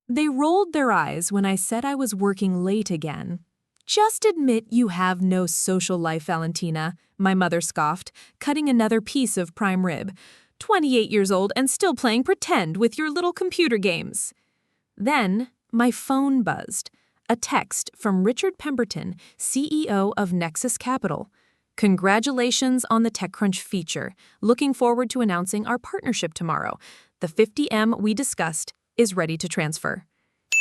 They rolled their eyes when I said I was working late again. Just admit you have no social life, Valentina, my mother scoffed, cutting another piece of prime rib. 28 years old and still playing pretend with your little computer games. Then, my phone buzzed. A text from Richard Pemberton, CEO of Nexus Capital. Congratulations on the TechCrunch feature. Looking forward to announcing our partnership tomorrow. The 50M we discussed is ready to transfer.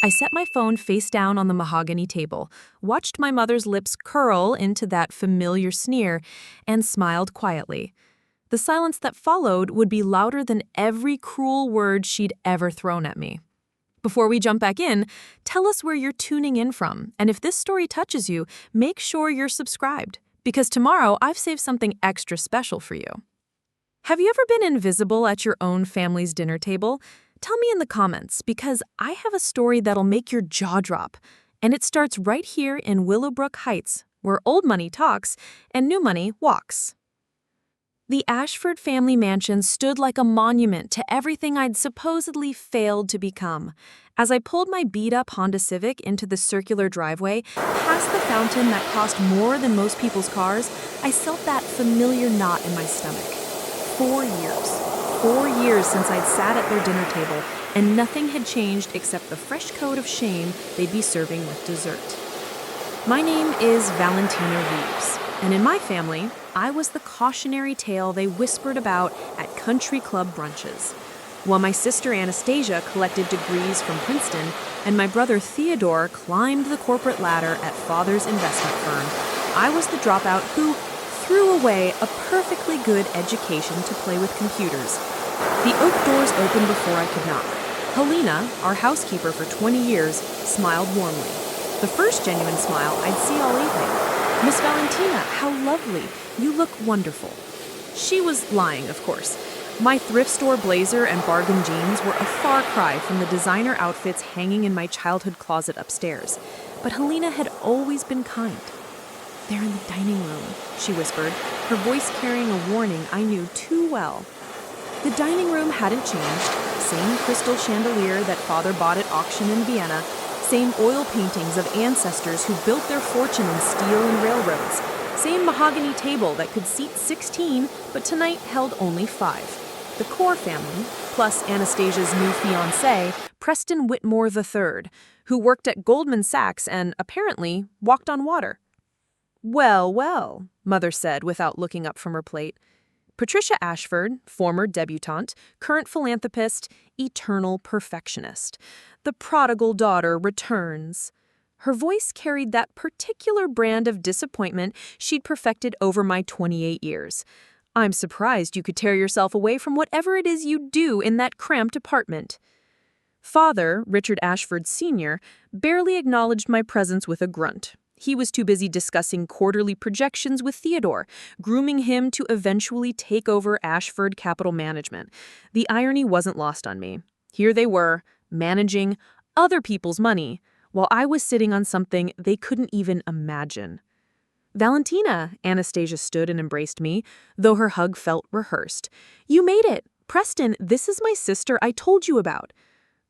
I set my phone face down on the mahogany table, watched my mother's lips curl into that familiar sneer, and smiled quietly. The silence that followed would be louder than every cruel word she'd ever thrown at me. Before we jump back in, tell us where you're tuning in from, and if this story touches you, make sure you're subscribed, because tomorrow I've saved something extra special for you. Have you ever been invisible at your own family's dinner table? Tell me in the comments, because I have a story that'll make your jaw drop, and it starts right here in Willowbrook Heights, where old money talks and new money walks. The Ashford family mansion stood like a monument to everything I'd supposedly failed to become. As I pulled my beat-up Honda Civic into the circular driveway, past the fountain that cost more than most people's cars, I felt that familiar knot in my stomach. 4 years. 4 years since I'd sat at their dinner table, and nothing had changed except the fresh coat of shame they'd be serving with dessert. My name is Valentina Reeves, and in my family, I was the cautionary tale they whispered about at country club brunches. While my sister Anastasia collected degrees from Princeton, and my brother Theodore climbed the corporate ladder at father's investment firm, I was the dropout who threw away a perfectly good education to play with computers. The oak doors opened before I could knock. Helena, our housekeeper for 20 years, smiled warmly. The first genuine smile I'd see all evening. "Miss Valentina, how lovely. You look wonderful." She was lying, of course. My thrift store blazer and bargain jeans were a far cry from the designer outfits hanging in my childhood closet upstairs. But Helena had always been kind. "They're in the dining room," she whispered, her voice carrying a warning I knew too well. The dining room hadn't changed. Same crystal chandelier that father bought at auction in Vienna. Same oil paintings of ancestors who built their fortune in steel and railroads. Same mahogany table that could seat 16, but tonight held only 5. The core family, plus Anastasia's new fiancé, Preston Whitmore III, who worked at Goldman Sachs and, apparently, walked on water. "Well, well," Mother said without looking up from her plate. Patricia Ashford, former debutante, current philanthropist, eternal perfectionist. The prodigal daughter returns. Her voice carried that particular brand of disappointment she'd perfected over my 28 years. "I'm surprised you could tear yourself away from whatever it is you do in that cramped apartment." Father, Richard Ashford Sr., barely acknowledged my presence with a grunt. He was too busy discussing quarterly projections with Theodore, grooming him to eventually take over Ashford Capital Management. The irony wasn't lost on me. Here they were, managing other people's money, while I was sitting on something they couldn't even imagine. "Valentina," Anastasia stood and embraced me, though her hug felt rehearsed. "You made it! Preston, this is my sister I told you about."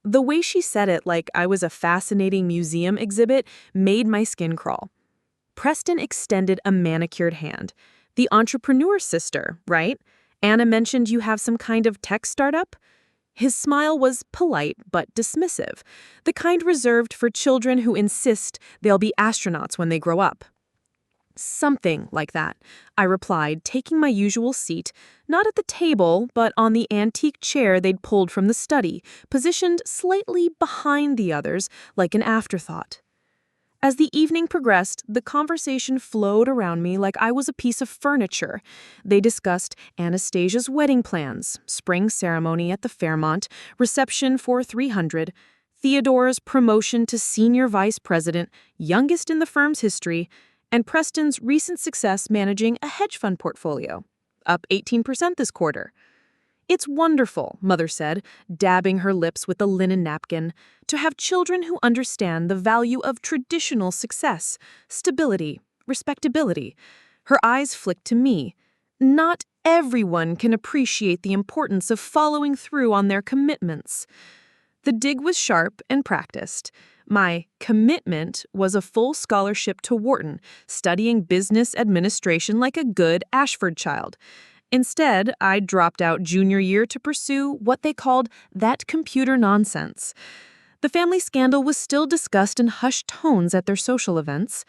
The way she said it like I was a fascinating museum exhibit made my skin crawl. Preston extended a manicured hand. "The entrepreneur's sister, right? Anna mentioned you have some kind of tech startup?" His smile was polite but dismissive, the kind reserved for children who insist they'll be astronauts when they grow up. "Something like that," I replied, taking my usual seat, not at the table, but on the antique chair they'd pulled from the study, positioned slightly behind the others, like an afterthought. As the evening progressed, the conversation flowed around me like I was a piece of furniture. They discussed Anastasia's wedding plans, spring ceremony at the Fairmont, reception for 300, Theodore's promotion to senior vice president, youngest in the firm's history, and Preston's recent success managing a hedge fund portfolio, up 18% this quarter. "It's wonderful," Mother said, dabbing her lips with a linen napkin, "to have children who understand the value of traditional success, stability, respectability." Her eyes flicked to me. "Not everyone can appreciate the importance of following through on their commitments." The dig was sharp and practiced. My commitment was a full scholarship to Wharton, studying business administration like a good Ashford child. Instead, I dropped out junior year to pursue what they called that computer nonsense. The family scandal was still discussed in hushed tones at their social events.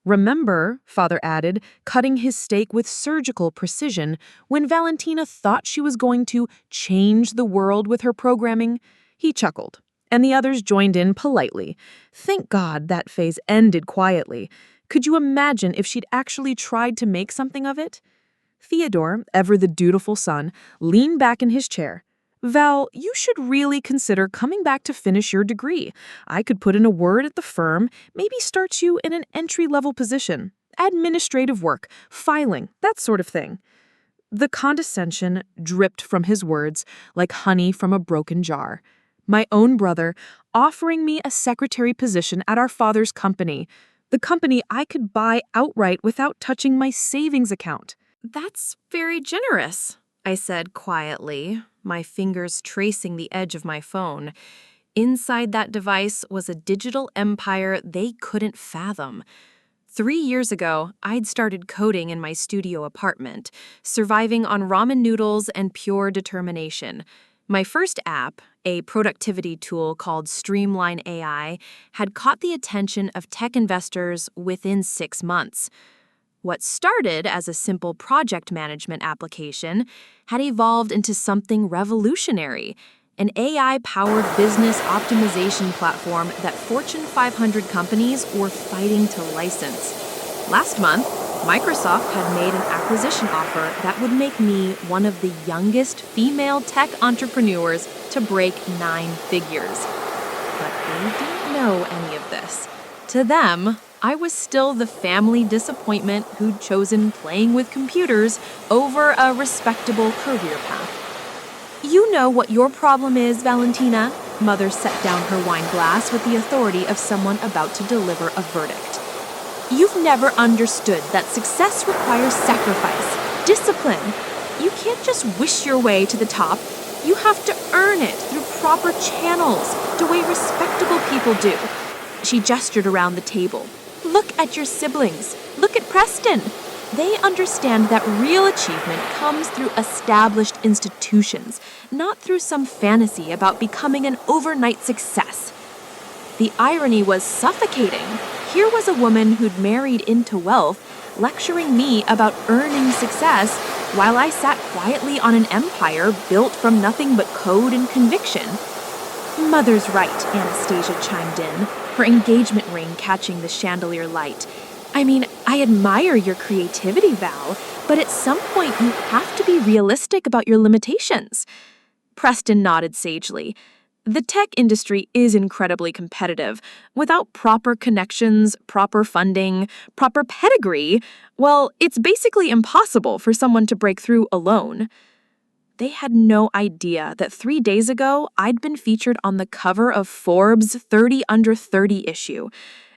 Remember, father added, cutting his steak with surgical precision when Valentina thought she was going to change the world with her programming? He chuckled, and the others joined in politely. Thank God that phase ended quietly. Could you imagine if she'd actually tried to make something of it? Theodore, ever the dutiful son, leaned back in his chair. Val, you should really consider coming back to finish your degree. I could put in a word at the firm, maybe start you in an entry-level position. Administrative work, filing, that sort of thing. The condescension dripped from his words like honey from a broken jar. My own brother offering me a secretary position at our father's company, the company I could buy outright without touching my savings account. That's very generous, I said quietly, my fingers tracing the edge of my phone. Inside that device was a digital empire they couldn't fathom. 3 years ago, I'd started coding in my studio apartment, surviving on ramen noodles and pure determination. My first app, a productivity tool called Streamline AI, had caught the attention of tech investors within 6 months. What started as a simple project management application had evolved into something revolutionary, an AI-powered business optimization platform that Fortune 500 companies were fighting to license. Last month, Microsoft had made an acquisition offer that would make me one of the youngest female tech entrepreneurs to break 9 figures. But they didn't know any of this. To them, I was still the family disappointment who'd chosen playing with computers over a respectable career path. You know what your problem is, Valentina? Mother set down her wine glass with the authority of someone about to deliver a verdict. You've never understood that success requires sacrifice, discipline. You can't just wish your way to the top. You have to earn it through proper channels, the way respectable people do. She gestured around the table. Look at your siblings. Look at Preston. They understand that real achievement comes through established institutions, not through some fantasy about becoming an overnight success. The irony was suffocating. Here was a woman who'd married into wealth, lecturing me about earning success, while I sat quietly on an empire built from nothing but code and conviction. Mother's right, Anastasia chimed in, her engagement ring catching the chandelier light. I mean, I admire your creativity, Val, but at some point you have to be realistic about your limitations. Preston nodded sagely. The tech industry is incredibly competitive. Without proper connections, proper funding, proper pedigree, well, it's basically impossible for someone to break through alone. They had no idea that 3 days ago, I'd been featured on the cover of Forbes' 30 Under 30 issue.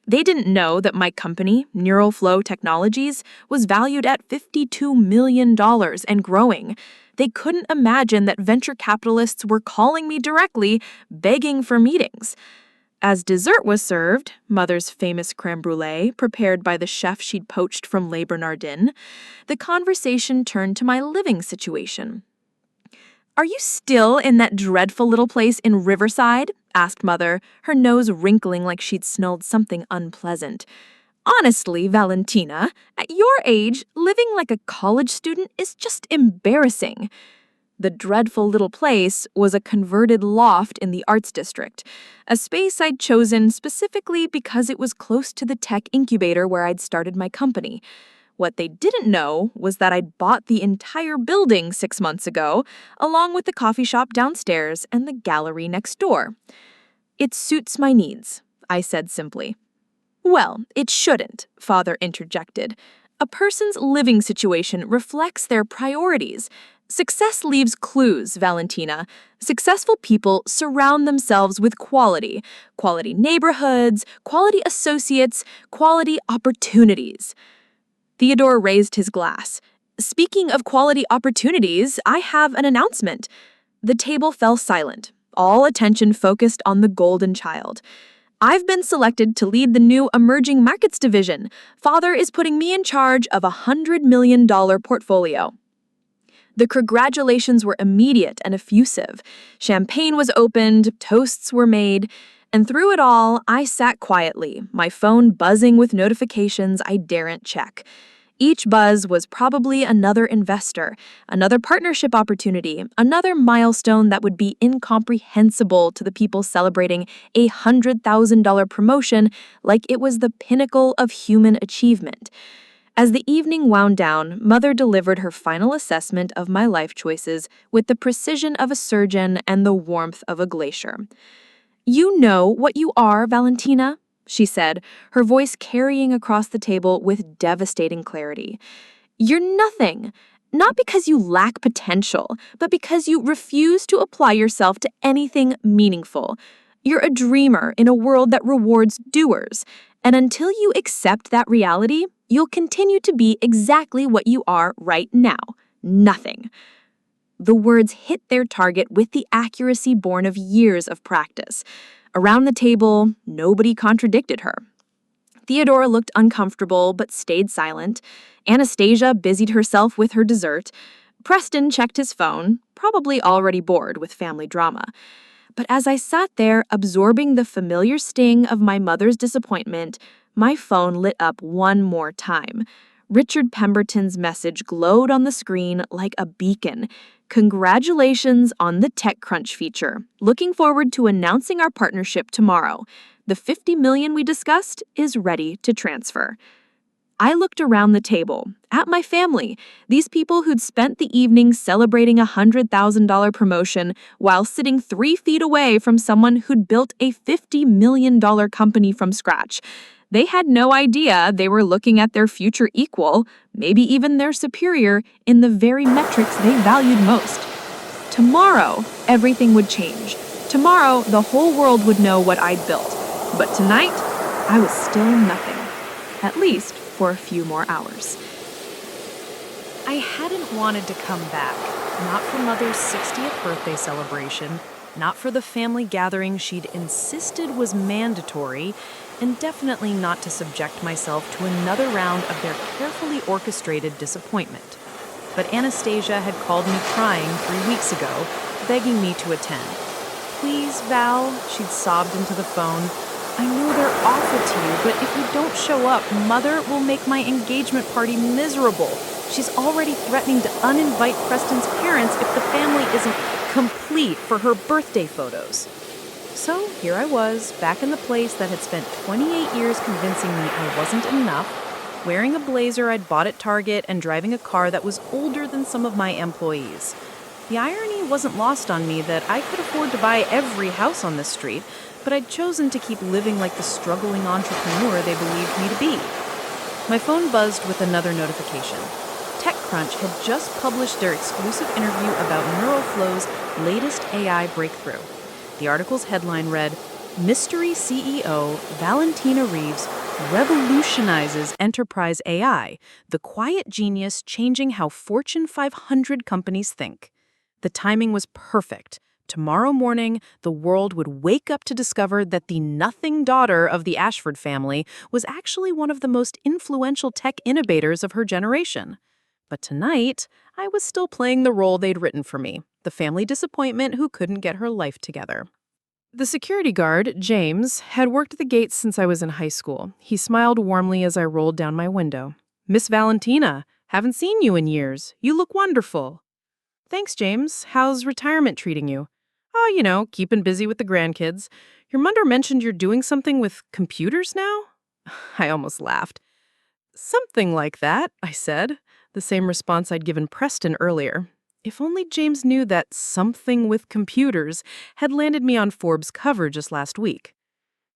They didn't know that my company, Neural Flow Technologies, was valued at $52 million and growing. They couldn't imagine that venture capitalists were calling me directly, begging for meetings. As dessert was served, Mother's famous crème brûlée, prepared by the chef she'd poached from Les Bernardins, the conversation turned to my living situation. Are you still in that dreadful little place in Riverside? Asked Mother, her nose wrinkling like she'd smelled something unpleasant. Honestly, Valentina, at your age, living like a college student is just embarrassing. The dreadful little place was a converted loft in the Arts District, a space I'd chosen specifically because it was close to the tech incubator where I'd started my company. What they didn't know was that I'd bought the entire building 6 months ago, along with the coffee shop downstairs and the gallery next door. It suits my needs, I said simply. Well, it shouldn't, Father interjected. A person's living situation reflects their priorities. Success leaves clues, Valentina. Successful people surround themselves with quality neighborhoods, quality associates, quality opportunities. Theodore raised his glass. Speaking of quality opportunities, I have an announcement. The table fell silent. all attention focused on the golden child. I've been selected to lead the new emerging markets division. Father is putting me in charge of a $100 million portfolio. The congratulations were immediate and effusive. Champagne was opened, toasts were made, and through it all, I sat quietly, my phone buzzing with notifications I daren't check. Each buzz was probably another investor, another partnership opportunity, another milestone that would be incomprehensible to the people celebrating a $100,000 promotion like it was the pinnacle of human achievement. As the evening wound down, Mother delivered her final assessment of my life choices with the precision of a surgeon and the warmth of a glacier. "You know what you are, Valentina," she said, her voice carrying across the table with devastating clarity. "You're nothing. Not because you lack potential, but because you refuse to apply yourself to anything meaningful. You're a dreamer in a world that rewards doers, and until you accept that reality, you'll continue to be exactly what you are right now. Nothing." The words hit their target with the accuracy born of years of practice. Around the table, nobody contradicted her. Theodora looked uncomfortable but stayed silent. Anastasia busied herself with her dessert. Preston checked his phone, probably already bored with family drama. But as I sat there absorbing the familiar sting of my mother's disappointment, my phone lit up one more time. Richard Pemberton's message glowed on the screen like a beacon. "Congratulations on the TechCrunch feature. Looking forward to announcing our partnership tomorrow. The $50 million we discussed is ready to transfer." I looked around the table, at my family, these people who'd spent the evening celebrating a $100,000 promotion while sitting 3 feet away from someone who'd built a $50 million company from scratch. They had no idea they were looking at their future equal, maybe even their superior, in the very metrics they valued most. Tomorrow, everything would change. Tomorrow, the whole world would know what I'd built. But tonight, I was still nothing. At least for a few more hours. I hadn't wanted to come back. Not for Mother's 60th birthday celebration, not for the family gathering she'd insisted was mandatory, and definitely not to subject myself to another round of their carefully orchestrated disappointment. But Anastasia had called me crying 3 weeks ago, begging me to attend. "Please, Val," she'd sobbed into the phone. "I know they're awful to you, but if you don't show up, Mother will make my engagement party miserable. She's already threatening to uninvite Preston's parents if the family isn't complete for her birthday photos." So here I was, back in the place that had spent 28 years convincing me I wasn't enough, wearing a blazer I'd bought at Target and driving a car that was older than some of my employees. The irony wasn't lost on me that I could afford to buy every house on this street, but I'd chosen to keep living like the struggling entrepreneur they believed me to be. My phone buzzed with another notification. TechCrunch had just published their exclusive interview about Neuroflow's latest AI breakthrough. The article's headline read, "Mystery CEO Valentina Reeves revolutionizes enterprise AI, the quiet genius changing how Fortune 500 companies think." The timing was perfect. Tomorrow morning, the world would wake up to discover that the nothing daughter of the Ashford family was actually one of the most influential tech innovators of her generation. But tonight, I was still playing the role they'd written for me, the family disappointment who couldn't get her life together. The security guard, James, had worked the gates since I was in high school. He smiled warmly as I rolled down my window. "Miss Valentina, haven't seen you in years. You look wonderful." "Thanks, James. How's retirement treating you?" "Oh, keeping busy with the grandkids. Your mother mentioned you're doing something with computers now?" I almost laughed. "Something like that," I said, the same response I'd given Preston earlier. If only James knew that something with computers had landed me on Forbes' cover just last week.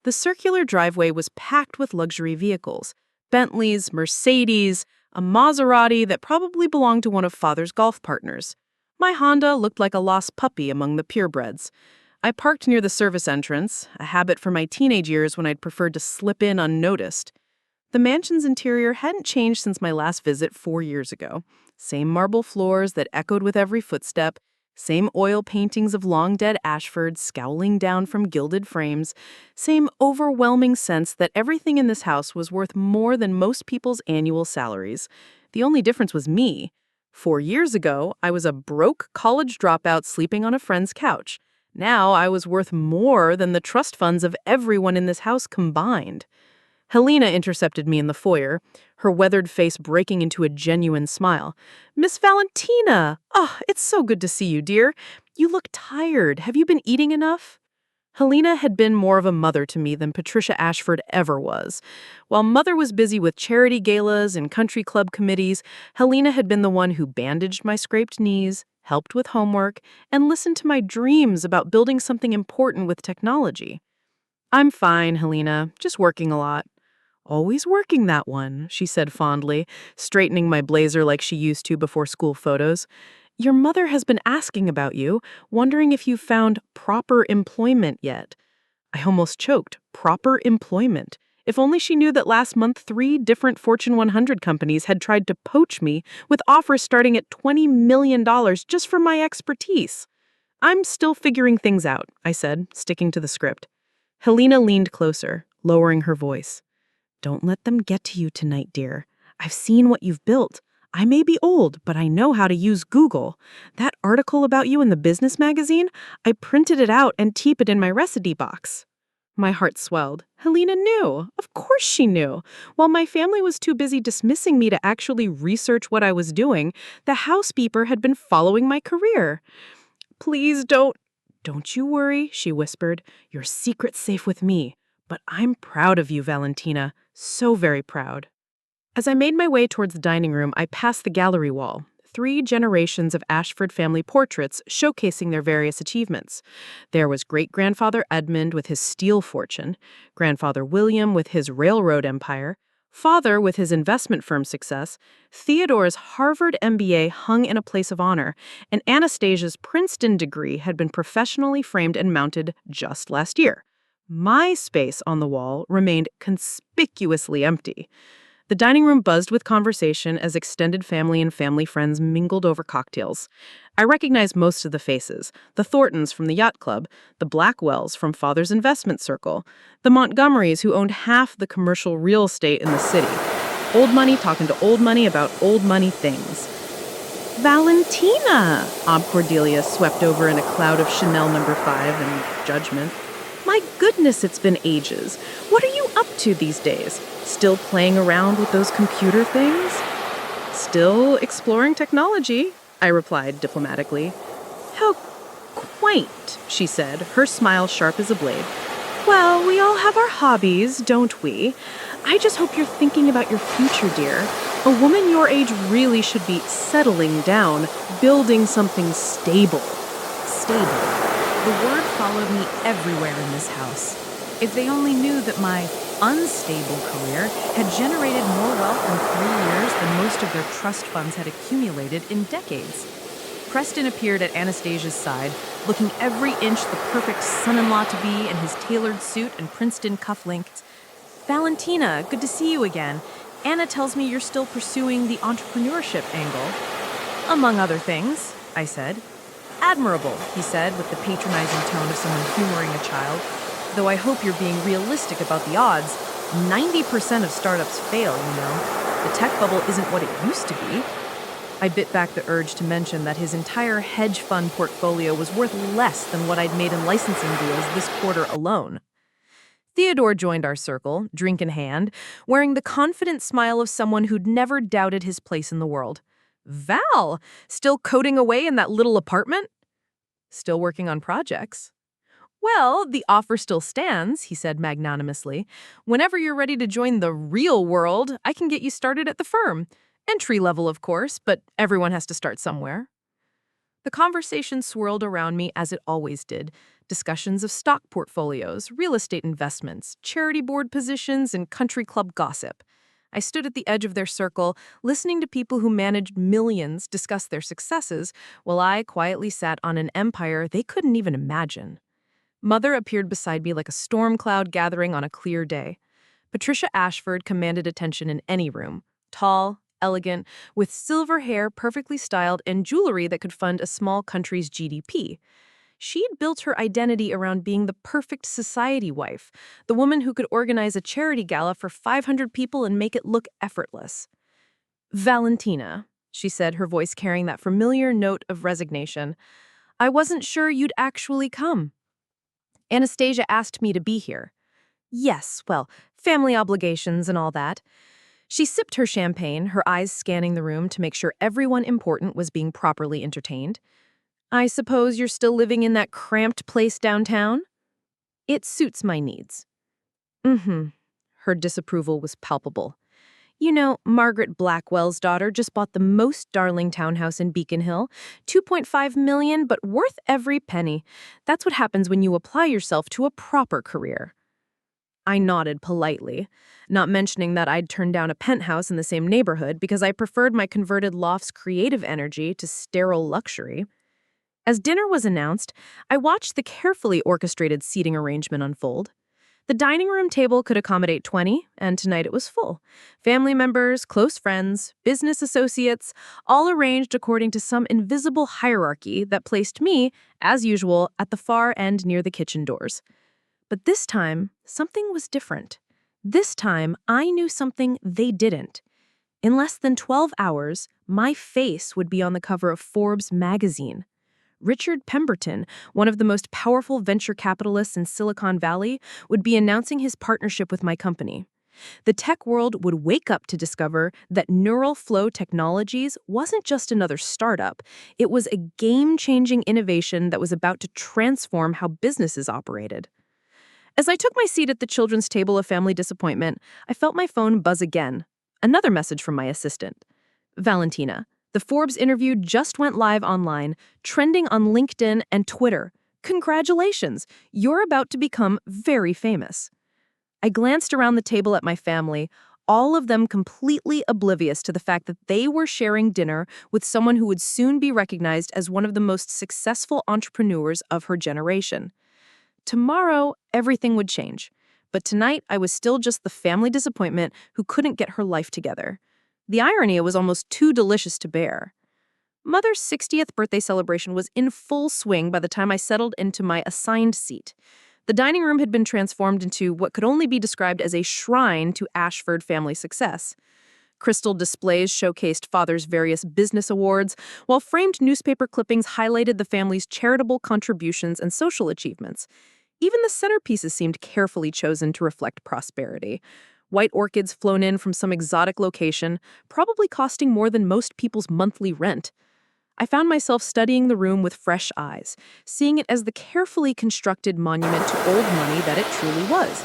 The circular driveway was packed with luxury vehicles. Bentleys, Mercedes, a Maserati that probably belonged to one of Father's golf partners. My Honda looked like a lost puppy among the purebreds. I parked near the service entrance, a habit from my teenage years when I'd preferred to slip in unnoticed. The mansion's interior hadn't changed since my last visit 4 years ago. Same marble floors that echoed with every footstep, Same oil paintings of long-dead Ashfords scowling down from gilded frames. Same overwhelming sense that everything in this house was worth more than most people's annual salaries. The only difference was me. 4 years ago, I was a broke college dropout sleeping on a friend's couch. Now I was worth more than the trust funds of everyone in this house combined. Helena intercepted me in the foyer, her weathered face breaking into a genuine smile. "Miss Valentina! Oh, it's so good to see you, dear. You look tired. Have you been eating enough?" Helena had been more of a mother to me than Patricia Ashford ever was. While Mother was busy with charity galas and country club committees, Helena had been the one who bandaged my scraped knees, helped with homework, and listened to my dreams about building something important with technology. "I'm fine, Helena. Just working a lot." "Always working, that one," she said fondly, straightening my blazer like she used to before school photos. "Your mother has been asking about you, wondering if you've found proper employment yet." I almost choked. Proper employment. If only she knew that last month 3 different Fortune 100 companies had tried to poach me with offers starting at $20 million just for my expertise. "I'm still figuring things out," I said, sticking to the script. Helena leaned closer, lowering her voice. "Don't let them get to you tonight, dear. I've seen what you've built. I may be old, but I know how to use Google. That article about you in the business magazine, I printed it out and keep it in my recipe box." My heart swelled. Helena knew. Of course she knew. While my family was too busy dismissing me to actually research what I was doing, the housekeeper had been following my career. "Please don't." "Don't you worry," she whispered. "Your secret's safe with me. But I'm proud of you, Valentina. So very proud." As I made my way towards the dining room, I passed the gallery wall. 3 generations of Ashford family portraits showcasing their various achievements. There was great-grandfather Edmund with his steel fortune, grandfather William with his railroad empire, father with his investment firm success, Theodore's Harvard MBA hung in a place of honor, and Anastasia's Princeton degree had been professionally framed and mounted just last year. My space on the wall remained conspicuously empty. The dining room buzzed with conversation as extended family and family friends mingled over cocktails. I recognized most of the faces: the Thorntons from the yacht club, the Blackwells from Father's investment circle, the Montgomerys who owned half the commercial real estate in the city. Old money talking to old money about old money things. "Valentina!" Aunt Cordelia swept over in a cloud of Chanel No. 5 and judgment. "My goodness, it's been ages. What are you up to these days? Still playing around with those computer things?" "Still exploring technology," I replied diplomatically. "How quaint," she said, her smile sharp as a blade. "Well, we all have our hobbies, don't we? I just hope you're thinking about your future, dear. A woman your age really should be settling down, building something stable." Stable. The word followed me everywhere in this house. If they only knew that my unstable career had generated more wealth in 3 years than most of their trust funds had accumulated in decades. Preston appeared at Anastasia's side, looking every inch the perfect son-in-law-to-be in his tailored suit and Princeton cufflinks. "Valentina, good to see you again. Anna tells me you're still pursuing the entrepreneurship angle." "Among other things," I said. "Admirable," he said, with the patronizing tone of someone humoring a child. "Though I hope you're being realistic about the odds. 90% of startups fail, you know. The tech bubble isn't what it used to be." I bit back the urge to mention that his entire hedge fund portfolio was worth less than what I'd made in licensing deals this quarter alone. Theodore joined our circle, drink in hand, wearing the confident smile of someone who'd never doubted his place in the world. "Val, still coding away in that little apartment?" "Still working on projects." "Well, the offer still stands," he said magnanimously. "Whenever you're ready to join the real world, I can get you started at the firm. Entry level, of course, but everyone has to start somewhere." The conversation swirled around me as it always did. Discussions of stock portfolios, real estate investments, charity board positions, and country club gossip. I stood at the edge of their circle, listening to people who managed millions discuss their successes, while I quietly sat on an empire they couldn't even imagine. Mother appeared beside me like a storm cloud gathering on a clear day. Patricia Ashford commanded attention in any room. Tall, elegant, with silver hair perfectly styled and jewelry that could fund a small country's GDP. She'd built her identity around being the perfect society wife, the woman who could organize a charity gala for 500 people and make it look effortless. "Valentina," she said, her voice carrying that familiar note of resignation, "I wasn't sure you'd actually come. Anastasia asked me to be here." "Yes, well, family obligations and all that." She sipped her champagne, her eyes scanning the room to make sure everyone important was being properly entertained. "I suppose you're still living in that cramped place downtown?" "It suits my needs." "Mm-hmm." Her disapproval was palpable. "You know, Margaret Blackwell's daughter just bought the most darling townhouse in Beacon Hill. 2.5 million, but worth every penny. That's what happens when you apply yourself to a proper career." I nodded politely, not mentioning that I'd turned down a penthouse in the same neighborhood because I preferred my converted loft's creative energy to sterile luxury. As dinner was announced, I watched the carefully orchestrated seating arrangement unfold. The dining room table could accommodate 20, and tonight it was full. Family members, close friends, business associates, all arranged according to some invisible hierarchy that placed me, as usual, at the far end near the kitchen doors. But this time, something was different. This time, I knew something they didn't. In less than 12 hours, my face would be on the cover of Forbes magazine. Richard Pemberton, one of the most powerful venture capitalists in Silicon Valley, would be announcing his partnership with my company. The tech world would wake up to discover that Neural Flow Technologies wasn't just another startup. It was a game-changing innovation that was about to transform how businesses operated. As I took my seat at the children's table of family disappointment, I felt my phone buzz again. Another message from my assistant. "Valentina, the Forbes interview just went live online, trending on LinkedIn and Twitter. Congratulations, you're about to become very famous." I glanced around the table at my family, all of them completely oblivious to the fact that they were sharing dinner with someone who would soon be recognized as one of the most successful entrepreneurs of her generation. Tomorrow, everything would change. But tonight, I was still just the family disappointment who couldn't get her life together. The irony was almost too delicious to bear. Mother's 60th birthday celebration was in full swing by the time I settled into my assigned seat. The dining room had been transformed into what could only be described as a shrine to Ashford family success. Crystal displays showcased Father's various business awards, while framed newspaper clippings highlighted the family's charitable contributions and social achievements. Even the centerpieces seemed carefully chosen to reflect prosperity. White orchids flown in from some exotic location, probably costing more than most people's monthly rent. I found myself studying the room with fresh eyes, seeing it as the carefully constructed monument to old money that it truly was.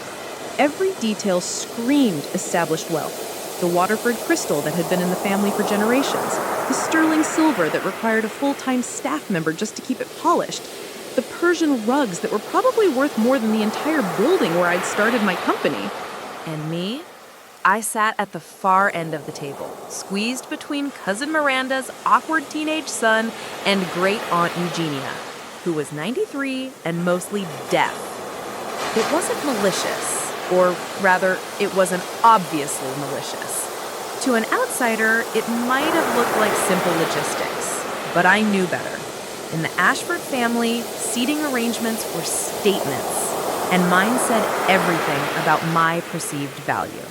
Every detail screamed established wealth. The Waterford crystal that had been in the family for generations, the sterling silver that required a full-time staff member just to keep it polished, the Persian rugs that were probably worth more than the entire building where I'd started my company. And me? I sat at the far end of the table, squeezed between Cousin Miranda's awkward teenage son and Great-Aunt Eugenia, who was 93 and mostly deaf. It wasn't malicious, or rather, it wasn't obviously malicious. To an outsider, it might have looked like simple logistics, but I knew better. In the Ashford family, seating arrangements were statements, and mine said everything about my perceived value.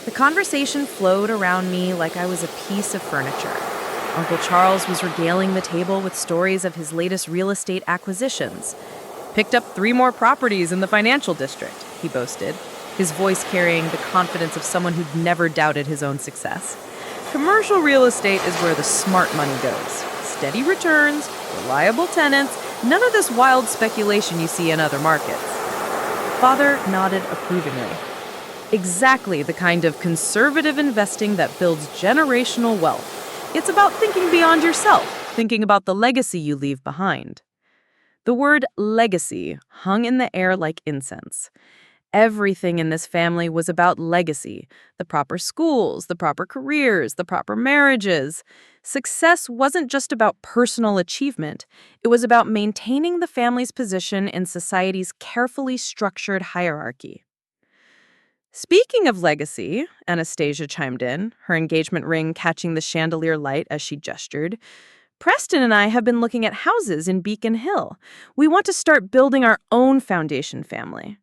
The conversation flowed around me like I was a piece of furniture. Uncle Charles was regaling the table with stories of his latest real estate acquisitions. "Picked up 3 more properties in the financial district," he boasted, his voice carrying the confidence of someone who'd never doubted his own success. "Commercial real estate is where the smart money goes. Steady returns, reliable tenants, none of this wild speculation you see in other markets." Father nodded approvingly. Exactly the kind of conservative investing that builds generational wealth. It's about thinking beyond yourself, thinking about the legacy you leave behind. The word legacy hung in the air like incense. Everything in this family was about legacy. The proper schools, the proper careers, the proper marriages. Success wasn't just about personal achievement. It was about maintaining the family's position in society's carefully structured hierarchy. Speaking of legacy, Anastasia chimed in, her engagement ring catching the chandelier light as she gestured. Preston and I have been looking at houses in Beacon Hill. We want to start building our own foundation family.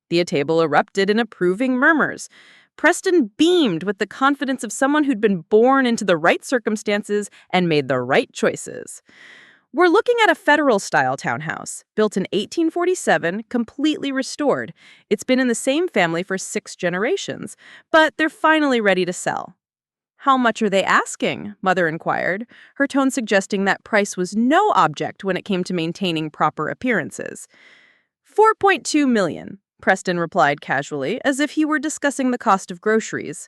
The table erupted in approving murmurs. Preston beamed with the confidence of someone who'd been born into the right circumstances and made the right choices. We're looking at a federal-style townhouse, built in 1847, completely restored. It's been in the same family for 6 generations, but they're finally ready to sell. How much are they asking? Mother inquired, her tone suggesting that price was no object when it came to maintaining proper appearances. $4.2 million, Preston replied casually, as if he were discussing the cost of groceries.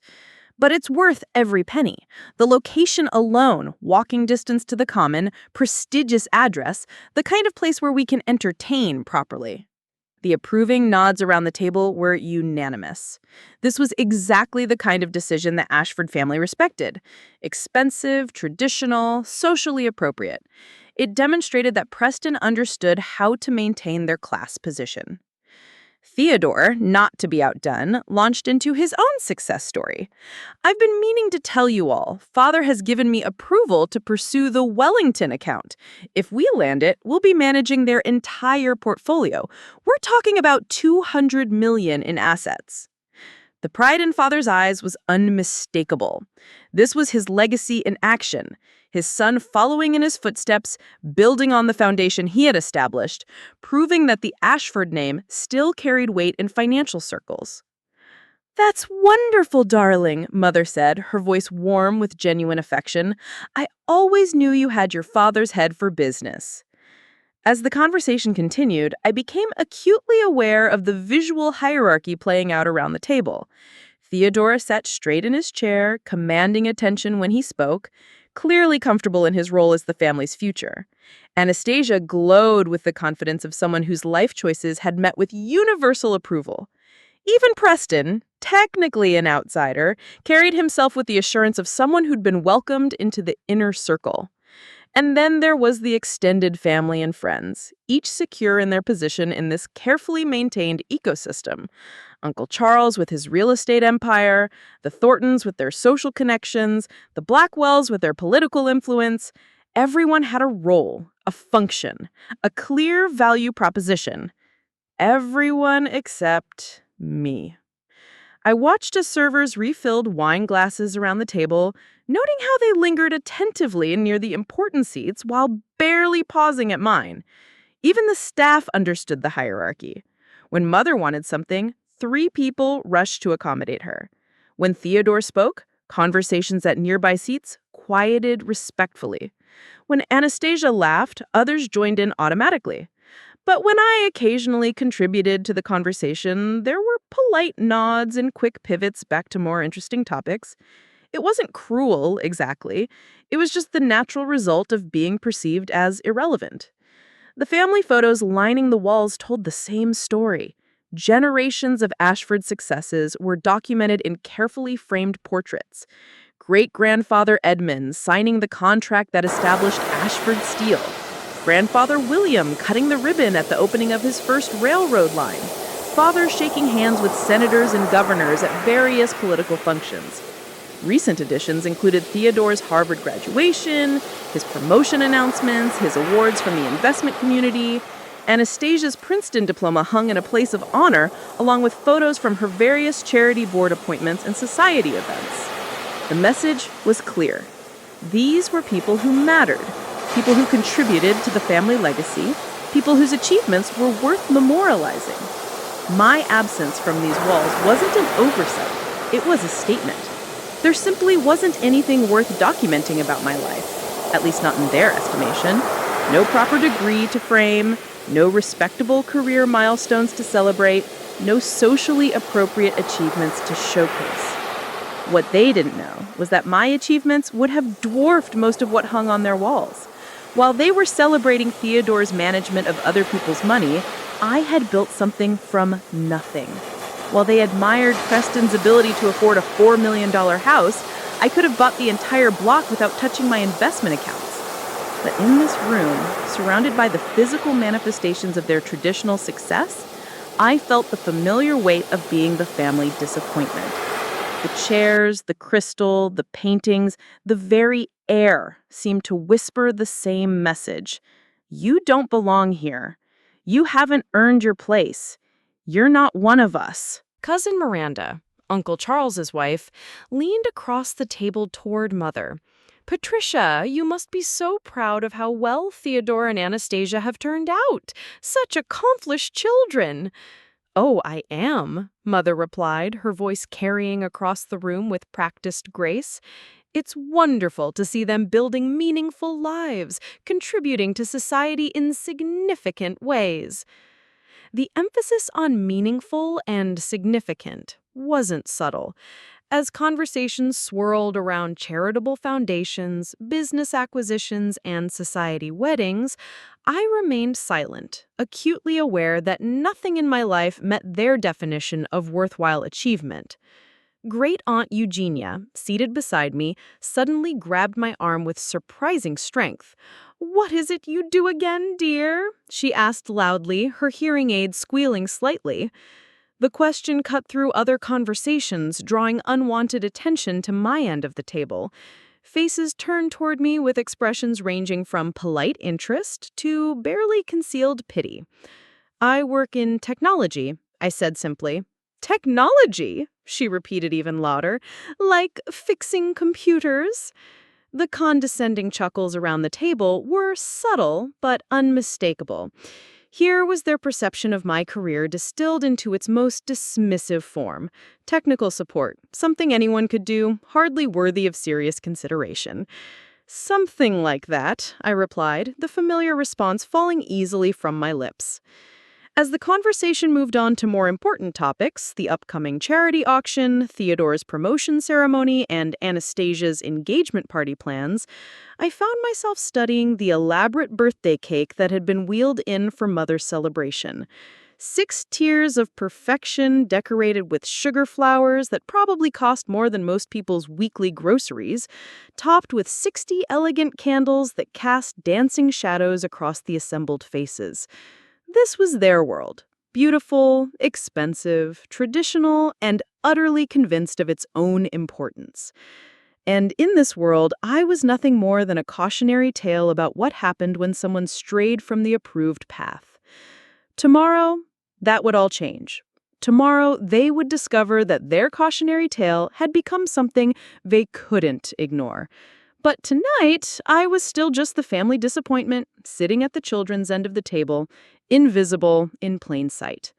But it's worth every penny. The location alone, walking distance to the common, prestigious address, the kind of place where we can entertain properly. The approving nods around the table were unanimous. This was exactly the kind of decision the Ashford family respected. Expensive, traditional, socially appropriate. It demonstrated that Preston understood how to maintain their class position. Theodore, not to be outdone, launched into his own success story. I've been meaning to tell you all, Father has given me approval to pursue the Wellington account. If we land it, we'll be managing their entire portfolio. We're talking about $200 million in assets. The pride in Father's eyes was unmistakable. This was his legacy in action. His son following in his footsteps, building on the foundation he had established, proving that the Ashford name still carried weight in financial circles. "That's wonderful, darling," Mother said, her voice warm with genuine affection. "I always knew you had your father's head for business." As the conversation continued, I became acutely aware of the visual hierarchy playing out around the table. Theodore sat straight in his chair, commanding attention when he spoke, clearly comfortable in his role as the family's future. Anastasia glowed with the confidence of someone whose life choices had met with universal approval. Even Preston, technically an outsider, carried himself with the assurance of someone who'd been welcomed into the inner circle. And then there was the extended family and friends, each secure in their position in this carefully maintained ecosystem. Uncle Charles with his real estate empire, the Thorntons with their social connections, the Blackwells with their political influence. Everyone had a role, a function, a clear value proposition. Everyone except me. I watched as servers refilled wine glasses around the table, noting how they lingered attentively near the important seats while barely pausing at mine. Even the staff understood the hierarchy. When Mother wanted something, 3 people rushed to accommodate her. When Theodore spoke, conversations at nearby seats quieted respectfully. When Anastasia laughed, others joined in automatically. But when I occasionally contributed to the conversation, there were polite nods and quick pivots back to more interesting topics. It wasn't cruel, exactly. It was just the natural result of being perceived as irrelevant. The family photos lining the walls told the same story. Generations of Ashford successes were documented in carefully framed portraits. Great-grandfather Edmund signing the contract that established Ashford Steel. Grandfather William cutting the ribbon at the opening of his first railroad line. Father shaking hands with senators and governors at various political functions. Recent additions included Theodore's Harvard graduation, his promotion announcements, his awards from the investment community. Anastasia's Princeton diploma hung in a place of honor, along with photos from her various charity board appointments and society events. The message was clear. These were people who mattered, people who contributed to the family legacy, people whose achievements were worth memorializing. My absence from these walls wasn't an oversight, it was a statement. There simply wasn't anything worth documenting about my life, at least not in their estimation. No proper degree to frame, no respectable career milestones to celebrate, no socially appropriate achievements to showcase. What they didn't know was that my achievements would have dwarfed most of what hung on their walls. While they were celebrating Theodore's management of other people's money, I had built something from nothing. While they admired Preston's ability to afford a $4 million house, I could have bought the entire block without touching my investment accounts. But in this room, surrounded by the physical manifestations of their traditional success, I felt the familiar weight of being the family disappointment. The chairs, the crystal, the paintings, the very air seemed to whisper the same message. You don't belong here. You haven't earned your place. You're not one of us. Cousin Miranda, Uncle Charles's wife, leaned across the table toward Mother. Patricia, you must be so proud of how well Theodore and Anastasia have turned out. Such accomplished children. Oh, I am, Mother replied, her voice carrying across the room with practiced grace. It's wonderful to see them building meaningful lives, contributing to society in significant ways. The emphasis on meaningful and significant wasn't subtle. As conversations swirled around charitable foundations, business acquisitions, and society weddings, I remained silent, acutely aware that nothing in my life met their definition of worthwhile achievement. Great Aunt Eugenia, seated beside me, suddenly grabbed my arm with surprising strength. "What is it you do again, dear?" she asked loudly, her hearing aid squealing slightly. The question cut through other conversations, drawing unwanted attention to my end of the table. Faces turned toward me with expressions ranging from polite interest to barely concealed pity. "I work in technology," I said simply. "Technology?" she repeated even louder. "Like fixing computers?" The condescending chuckles around the table were subtle but unmistakable. Here was their perception of my career distilled into its most dismissive form. Technical support, something anyone could do, hardly worthy of serious consideration. "Something like that," I replied, the familiar response falling easily from my lips. As the conversation moved on to more important topics, the upcoming charity auction, Theodore's promotion ceremony, and Anastasia's engagement party plans, I found myself studying the elaborate birthday cake that had been wheeled in for Mother's celebration. 6 tiers of perfection decorated with sugar flowers that probably cost more than most people's weekly groceries, topped with 60 elegant candles that cast dancing shadows across the assembled faces. This was their world. Beautiful, expensive, traditional, and utterly convinced of its own importance. And in this world, I was nothing more than a cautionary tale about what happened when someone strayed from the approved path. Tomorrow, that would all change. Tomorrow, they would discover that their cautionary tale had become something they couldn't ignore. But tonight, I was still just the family disappointment, sitting at the children's end of the table, invisible in plain sight.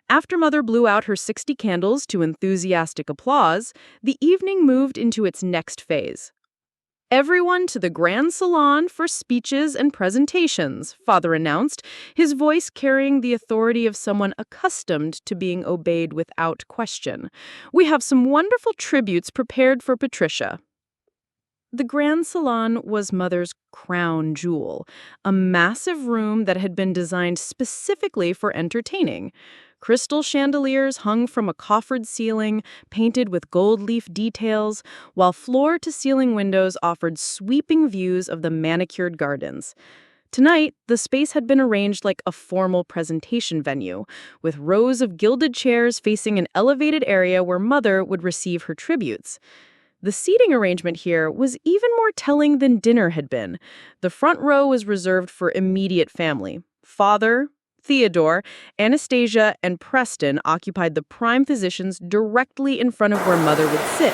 After Mother blew out her 60 candles to enthusiastic applause, the evening moved into its next phase. "Everyone to the grand salon for speeches and presentations," Father announced, his voice carrying the authority of someone accustomed to being obeyed without question. "We have some wonderful tributes prepared for Patricia." The Grand Salon was Mother's crown jewel, a massive room that had been designed specifically for entertaining. Crystal chandeliers hung from a coffered ceiling, painted with gold leaf details, while floor-to-ceiling windows offered sweeping views of the manicured gardens. Tonight, the space had been arranged like a formal presentation venue, with rows of gilded chairs facing an elevated area where Mother would receive her tributes. The seating arrangement here was even more telling than dinner had been. The front row was reserved for immediate family. Father, Theodore, Anastasia, and Preston occupied the prime positions directly in front of where Mother would sit.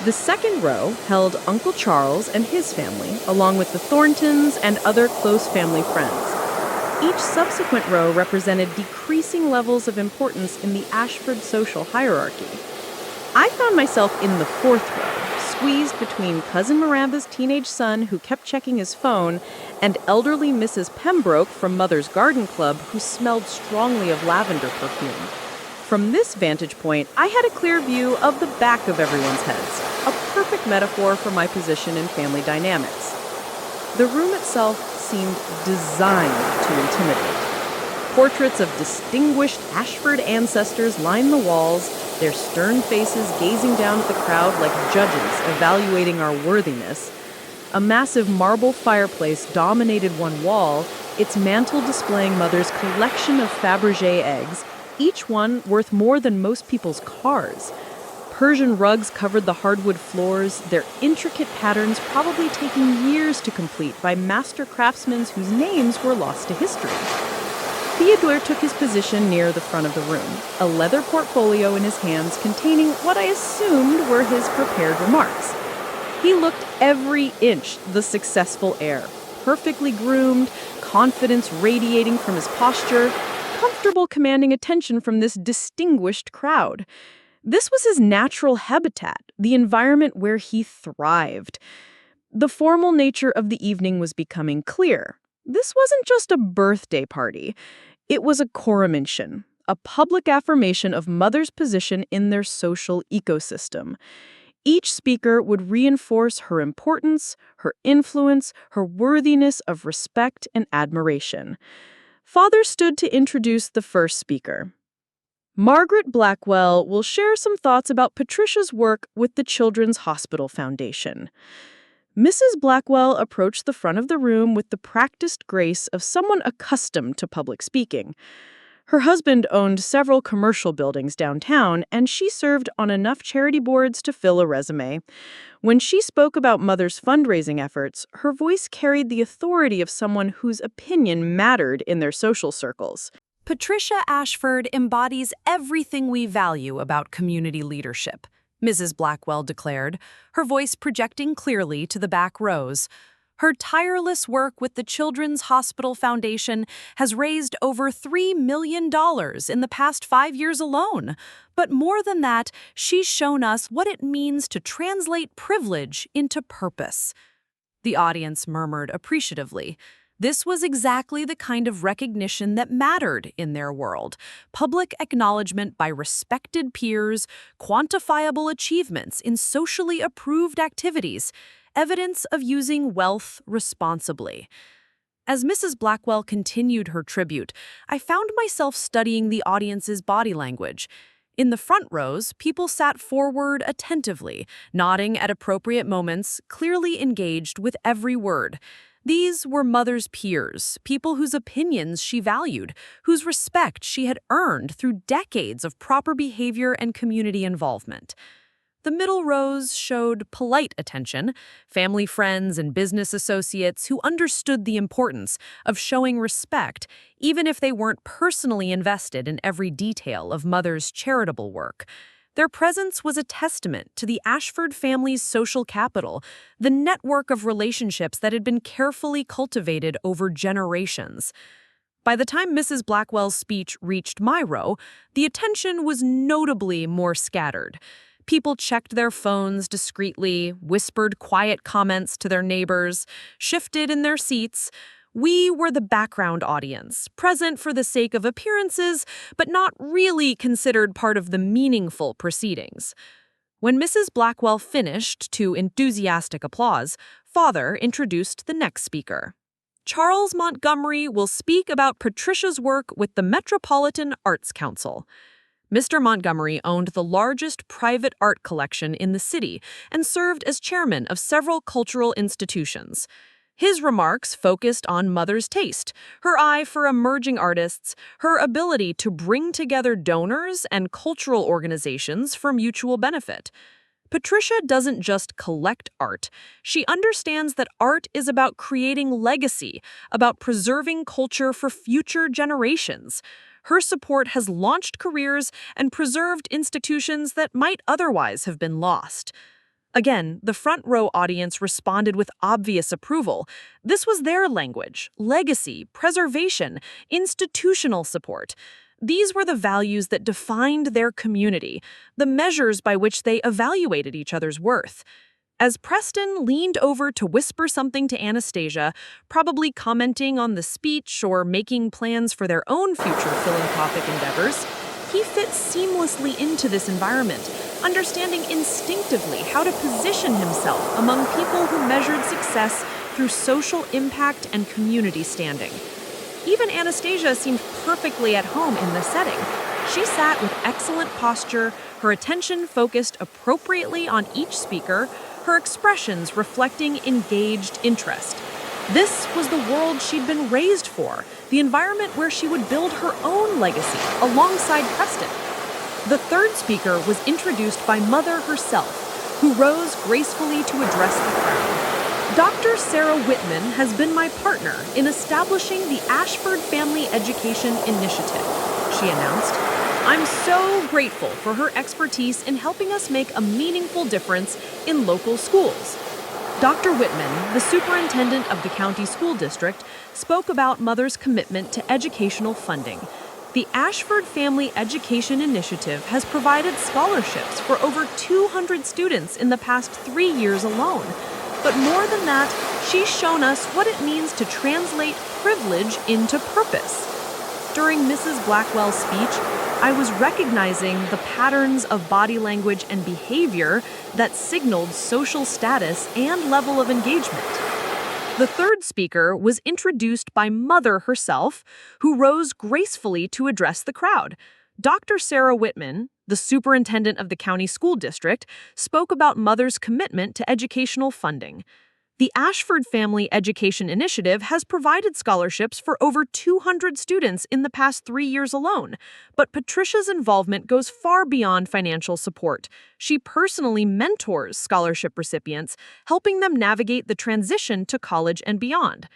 The second row held Uncle Charles and his family, along with the Thorntons and other close family friends. Each subsequent row represented decreasing levels of importance in the Ashford social hierarchy. I found myself in the fourth row, squeezed between Cousin Miranda's teenage son, who kept checking his phone, and elderly Mrs. Pembroke from Mother's Garden Club, who smelled strongly of lavender perfume. From this vantage point, I had a clear view of the back of everyone's heads, a perfect metaphor for my position in family dynamics. The room itself seemed designed to intimidate. Portraits of distinguished Ashford ancestors lined the walls, their stern faces gazing down at the crowd like judges evaluating our worthiness. A massive marble fireplace dominated one wall, its mantle displaying Mother's collection of Fabergé eggs, each one worth more than most people's cars. Persian rugs covered the hardwood floors, their intricate patterns probably taking years to complete by master craftsmen whose names were lost to history. Theodore took his position near the front of the room, a leather portfolio in his hands containing what I assumed were his prepared remarks. He looked every inch the successful heir, perfectly groomed, confidence radiating from his posture, comfortable commanding attention from this distinguished crowd. This was his natural habitat, the environment where he thrived. The formal nature of the evening was becoming clear. This wasn't just a birthday party. It was a coronation, a public affirmation of Mother's position in their social ecosystem. Each speaker would reinforce her importance, her influence, her worthiness of respect and admiration. Father stood to introduce the first speaker. Margaret Blackwell will share some thoughts about Patricia's work with the Children's Hospital Foundation. Mrs. Blackwell approached the front of the room with the practiced grace of someone accustomed to public speaking. Her husband owned several commercial buildings downtown, and she served on enough charity boards to fill a resume. When she spoke about Mother's fundraising efforts, her voice carried the authority of someone whose opinion mattered in their social circles. Patricia Ashford embodies everything we value about community leadership, Mrs. Blackwell declared, her voice projecting clearly to the back rows. Her tireless work with the Children's Hospital Foundation has raised over $3 million in the past 5 years alone. But more than that, she's shown us what it means to translate privilege into purpose. The audience murmured appreciatively. This was exactly the kind of recognition that mattered in their world. Public acknowledgement by respected peers, quantifiable achievements in socially approved activities, evidence of using wealth responsibly. As Mrs. Blackwell continued her tribute, I found myself studying the audience's body language. In the front rows, people sat forward attentively, nodding at appropriate moments, clearly engaged with every word. These were Mother's peers, people whose opinions she valued, whose respect she had earned through decades of proper behavior and community involvement. The middle rows showed polite attention, family friends and business associates who understood the importance of showing respect, even if they weren't personally invested in every detail of Mother's charitable work. Their presence was a testament to the Ashford family's social capital, the network of relationships that had been carefully cultivated over generations. By the time Mrs. Blackwell's speech reached my row, the attention was notably more scattered. People checked their phones discreetly, whispered quiet comments to their neighbors, shifted in their seats. We were the background audience, present for the sake of appearances, but not really considered part of the meaningful proceedings. When Mrs. Blackwell finished to enthusiastic applause, Father introduced the next speaker. Charles Montgomery will speak about Patricia's work with the Metropolitan Arts Council. Mr. Montgomery owned the largest private art collection in the city and served as chairman of several cultural institutions. His remarks focused on Mother's taste, her eye for emerging artists, her ability to bring together donors and cultural organizations for mutual benefit. Patricia doesn't just collect art. She understands that art is about creating legacy, about preserving culture for future generations. Her support has launched careers and preserved institutions that might otherwise have been lost. Again, the front row audience responded with obvious approval. This was their language: legacy, preservation, institutional support. These were the values that defined their community, the measures by which they evaluated each other's worth. As Preston leaned over to whisper something to Anastasia, probably commenting on the speech or making plans for their own future philanthropic endeavors, he fit seamlessly into this environment, understanding instinctively how to position himself among people who measured success through social impact and community standing. Even Anastasia seemed perfectly at home in the setting. She sat with excellent posture, her attention focused appropriately on each speaker, her expressions reflecting engaged interest. This was the world she'd been raised for, the environment where she would build her own legacy alongside Preston. The third speaker was introduced by Mother herself, who rose gracefully to address the crowd. Dr. Sarah Whitman has been my partner in establishing the Ashford Family Education Initiative, she announced. I'm so grateful for her expertise in helping us make a meaningful difference in local schools. Dr. Whitman, the superintendent of the county school district, spoke about Mother's commitment to educational funding. The Ashford Family Education Initiative has provided scholarships for over 200 students in the past 3 years alone. But more than that, she's shown us what it means to translate privilege into purpose. During Mrs. Blackwell's speech, I was recognizing the patterns of body language and behavior that signaled social status and level of engagement. The third speaker was introduced by Mother herself, who rose gracefully to address the crowd. Dr. Sarah Whitman, the superintendent of the county school district, spoke about Mother's commitment to educational funding. The Ashford Family Education Initiative has provided scholarships for over 200 students in the past 3 years alone, but Patricia's involvement goes far beyond financial support. She personally mentors scholarship recipients, helping them navigate the transition to college and beyond.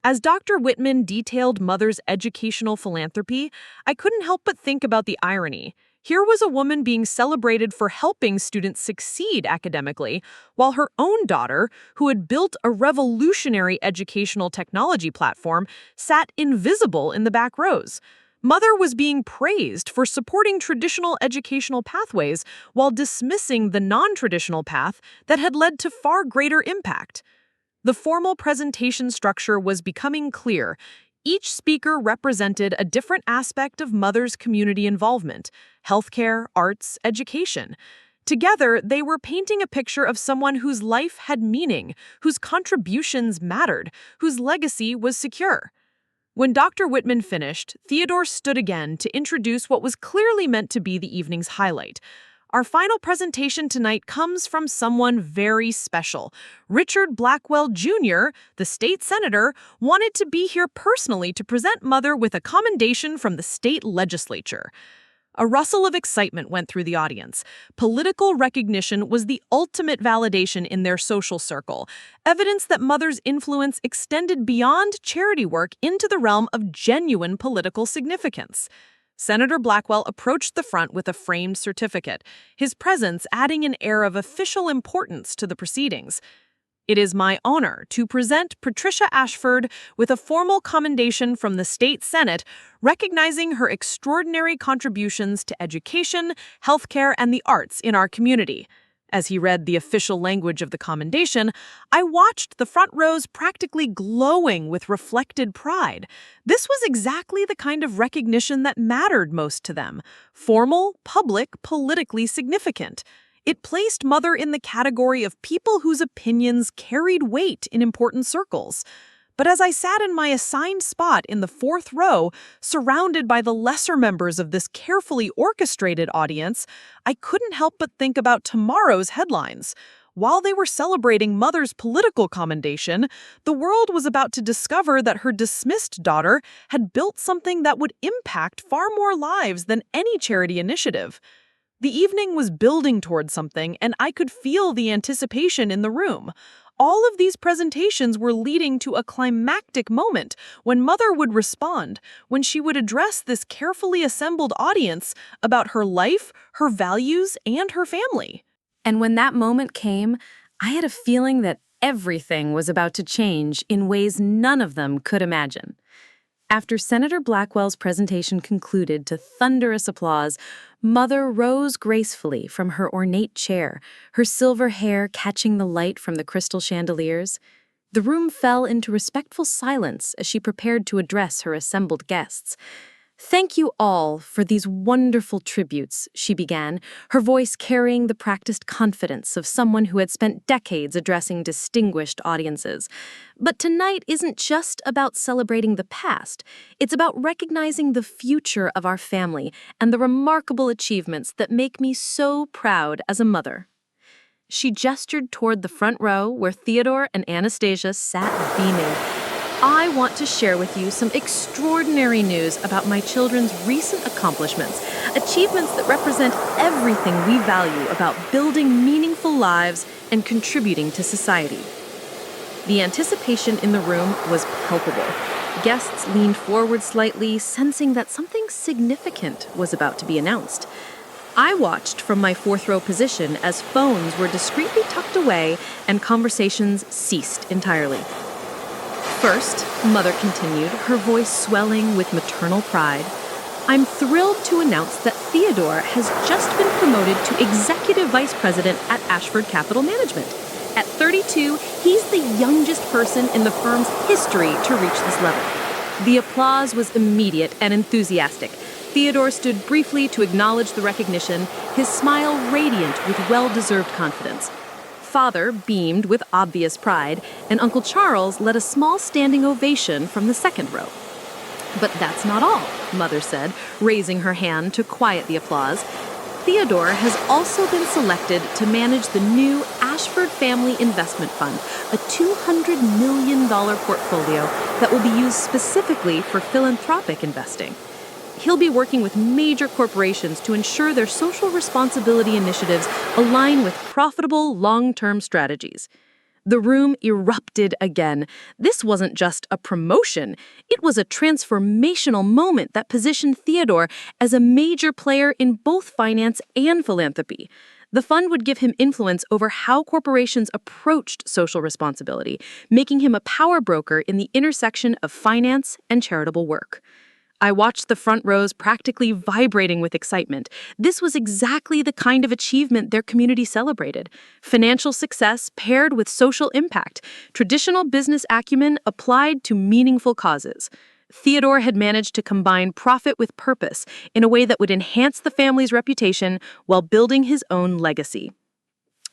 As Dr. Whitman detailed Mother's educational philanthropy, I couldn't help but think about the irony. Here was a woman being celebrated for helping students succeed academically, while her own daughter, who had built a revolutionary educational technology platform, sat invisible in the back rows. Mother was being praised for supporting traditional educational pathways while dismissing the non-traditional path that had led to far greater impact. The formal presentation structure was becoming clear. Each speaker represented a different aspect of Mother's community involvement: healthcare, arts, education. Together, they were painting a picture of someone whose life had meaning, whose contributions mattered, whose legacy was secure. When Dr. Whitman finished, Theodore stood again to introduce what was clearly meant to be the evening's highlight. Our final presentation tonight comes from someone very special. Richard Blackwell Jr., the state senator, wanted to be here personally to present Mother with a commendation from the state legislature. A rustle of excitement went through the audience. Political recognition was the ultimate validation in their social circle, evidence that Mother's influence extended beyond charity work into the realm of genuine political significance. Senator Blackwell approached the front with a framed certificate, his presence adding an air of official importance to the proceedings. It is my honor to present Patricia Ashford with a formal commendation from the State Senate, recognizing her extraordinary contributions to education, healthcare, and the arts in our community. As he read the official language of the commendation, I watched the front rows practically glowing with reflected pride. This was exactly the kind of recognition that mattered most to them: formal, public, politically significant. It placed Mother in the category of people whose opinions carried weight in important circles. But as I sat in my assigned spot in the fourth row, surrounded by the lesser members of this carefully orchestrated audience, I couldn't help but think about tomorrow's headlines. While they were celebrating Mother's political commendation, the world was about to discover that her dismissed daughter had built something that would impact far more lives than any charity initiative. The evening was building toward something, and I could feel the anticipation in the room. All of these presentations were leading to a climactic moment when Mother would respond, when she would address this carefully assembled audience about her life, her values, and her family. And when that moment came, I had a feeling that everything was about to change in ways none of them could imagine. After Senator Blackwell's presentation concluded to thunderous applause, Mother rose gracefully from her ornate chair, her silver hair catching the light from the crystal chandeliers. The room fell into respectful silence as she prepared to address her assembled guests. "Thank you all for these wonderful tributes," she began, her voice carrying the practiced confidence of someone who had spent decades addressing distinguished audiences. But tonight isn't just about celebrating the past. It's about recognizing the future of our family and the remarkable achievements that make me so proud as a mother. She gestured toward the front row where Theodore and Anastasia sat beaming. I want to share with you some extraordinary news about my children's recent accomplishments, achievements that represent everything we value about building meaningful lives and contributing to society. The anticipation in the room was palpable. Guests leaned forward slightly, sensing that something significant was about to be announced. I watched from my fourth-row position as phones were discreetly tucked away and conversations ceased entirely. First, Mother continued, her voice swelling with maternal pride, I'm thrilled to announce that Theodore has just been promoted to Executive Vice President at Ashford Capital Management. At 32, he's the youngest person in the firm's history to reach this level. The applause was immediate and enthusiastic. Theodore stood briefly to acknowledge the recognition, his smile radiant with well-deserved confidence. Father beamed with obvious pride, and Uncle Charles led a small standing ovation from the second row. But that's not all, Mother said, raising her hand to quiet the applause. Theodore has also been selected to manage the new Ashford Family Investment Fund, a $200 million portfolio that will be used specifically for philanthropic investing. He'll be working with major corporations to ensure their social responsibility initiatives align with profitable long-term strategies. The room erupted again. This wasn't just a promotion. It was a transformational moment that positioned Theodore as a major player in both finance and philanthropy. The fund would give him influence over how corporations approached social responsibility, making him a power broker in the intersection of finance and charitable work. I watched the front rows practically vibrating with excitement. This was exactly the kind of achievement their community celebrated. Financial success paired with social impact, traditional business acumen applied to meaningful causes. Theodore had managed to combine profit with purpose in a way that would enhance the family's reputation while building his own legacy.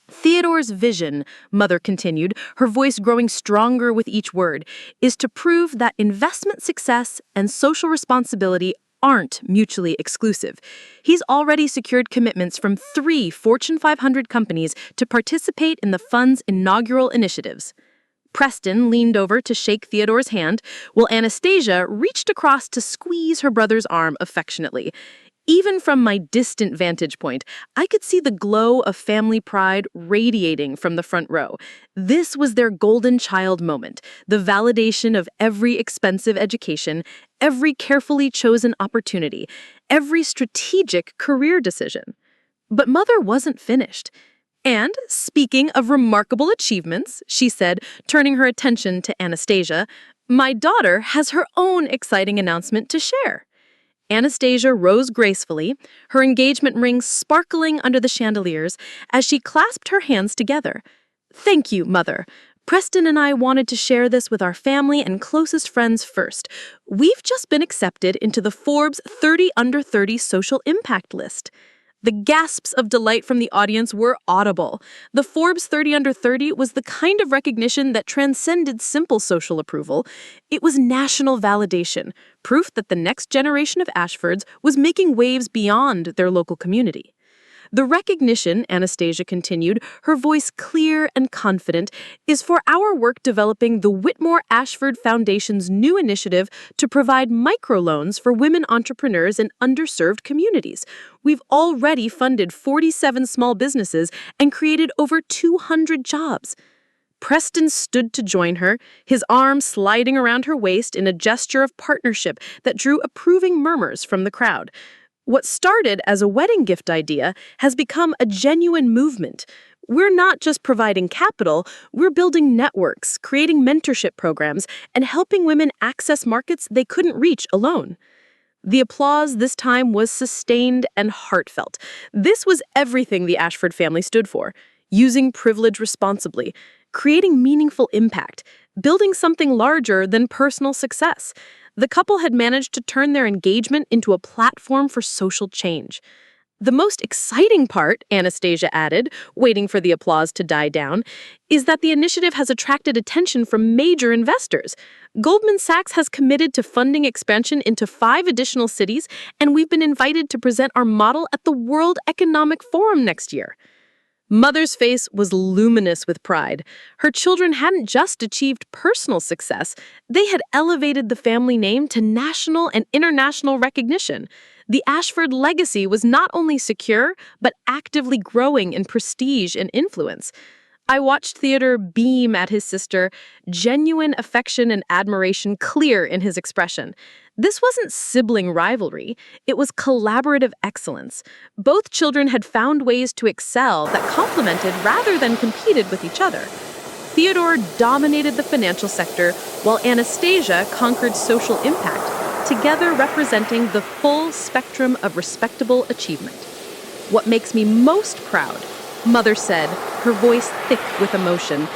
Theodore's vision, Mother continued, her voice growing stronger with each word, is to prove that investment success and social responsibility aren't mutually exclusive. He's already secured commitments from 3 Fortune 500 companies to participate in the fund's inaugural initiatives. Preston leaned over to shake Theodore's hand, while Anastasia reached across to squeeze her brother's arm affectionately. Even from my distant vantage point, I could see the glow of family pride radiating from the front row. This was their golden child moment, the validation of every expensive education, every carefully chosen opportunity, every strategic career decision. But Mother wasn't finished. And, speaking of remarkable achievements, she said, turning her attention to Anastasia, my daughter has her own exciting announcement to share. Anastasia rose gracefully, her engagement ring sparkling under the chandeliers as she clasped her hands together. Thank you, Mother. Preston and I wanted to share this with our family and closest friends first. We've just been accepted into the Forbes 30 Under 30 social impact list. The gasps of delight from the audience were audible. The Forbes 30 Under 30 was the kind of recognition that transcended simple social approval. It was national validation, proof that the next generation of Ashfords was making waves beyond their local community. The recognition, Anastasia continued, her voice clear and confident, is for our work developing the Whitmore Ashford Foundation's new initiative to provide microloans for women entrepreneurs in underserved communities. We've already funded 47 small businesses and created over 200 jobs. Preston stood to join her, his arm sliding around her waist in a gesture of partnership that drew approving murmurs from the crowd. What started as a wedding gift idea has become a genuine movement. We're not just providing capital, we're building networks, creating mentorship programs, and helping women access markets they couldn't reach alone. The applause this time was sustained and heartfelt. This was everything the Ashford family stood for: using privilege responsibly, creating meaningful impact, building something larger than personal success. The couple had managed to turn their engagement into a platform for social change. The most exciting part, Anastasia added, waiting for the applause to die down, is that the initiative has attracted attention from major investors. Goldman Sachs has committed to funding expansion into 5 additional cities, and we've been invited to present our model at the World Economic Forum next year. Mother's face was luminous with pride. Her children hadn't just achieved personal success, they had elevated the family name to national and international recognition. The Ashford legacy was not only secure, but actively growing in prestige and influence. I watched Theodore beam at his sister, genuine affection and admiration clear in his expression. This wasn't sibling rivalry, it was collaborative excellence. Both children had found ways to excel that complemented rather than competed with each other. Theodore dominated the financial sector, while Anastasia conquered social impact, together representing the full spectrum of respectable achievement. What makes me most proud, Mother said, her voice thick with emotion,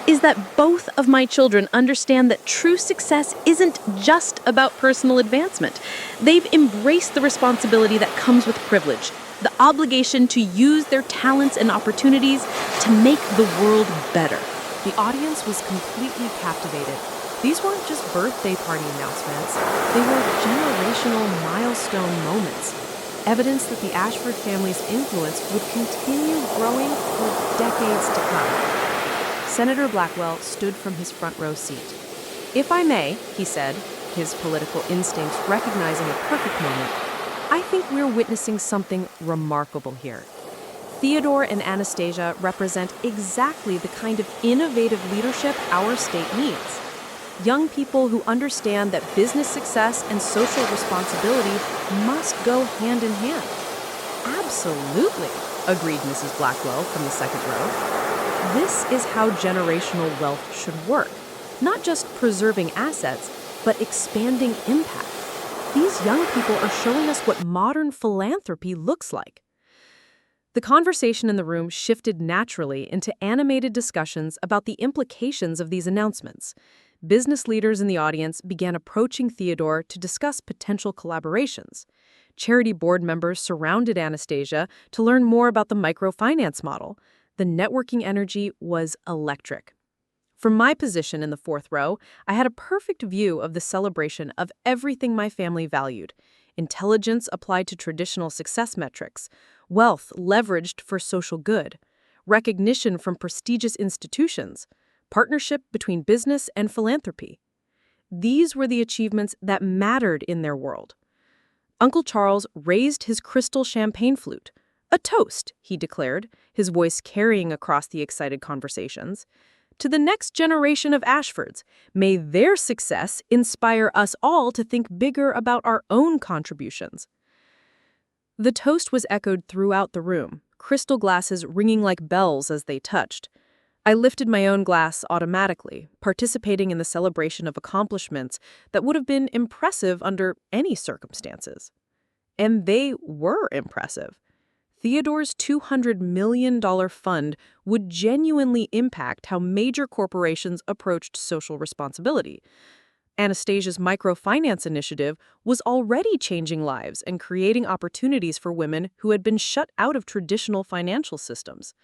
is that both of my children understand that true success isn't just about personal advancement. They've embraced the responsibility that comes with privilege, the obligation to use their talents and opportunities to make the world better. The audience was completely captivated. These weren't just birthday party announcements. They were generational milestone moments. Evidence that the Ashford family's influence would continue growing for decades to come. Senator Blackwell stood from his front row seat. "If I may," he said, his political instincts recognizing a perfect moment, "I think we're witnessing something remarkable here. Theodore and Anastasia represent exactly the kind of innovative leadership our state needs. Young people who understand that business success and social responsibility must go hand in hand." "Absolutely," agreed Mrs. Blackwell from the second row. "This is how generational wealth should work, not just preserving assets, but expanding impact. These young people are showing us what modern philanthropy looks like." The conversation in the room shifted naturally into animated discussions about the implications of these announcements. Business leaders in the audience began approaching Theodore to discuss potential collaborations. Charity board members surrounded Anastasia to learn more about the microfinance model. The networking energy was electric. From my position in the fourth row, I had a perfect view of the celebration of everything my family valued: intelligence applied to traditional success metrics, wealth leveraged for social good, recognition from prestigious institutions, partnership between business and philanthropy. These were the achievements that mattered in their world. Uncle Charles raised his crystal champagne flute. "A toast," he declared, his voice carrying across the excited conversations. "To the next generation of Ashfords, may their success inspire us all to think bigger about our own contributions." The toast was echoed throughout the room, crystal glasses ringing like bells as they touched. I lifted my own glass automatically, participating in the celebration of accomplishments that would have been impressive under any circumstances. And they were impressive. Theodore's $200 million fund would genuinely impact how major corporations approached social responsibility. Anastasia's microfinance initiative was already changing lives and creating opportunities for women who had been shut out of traditional financial systems.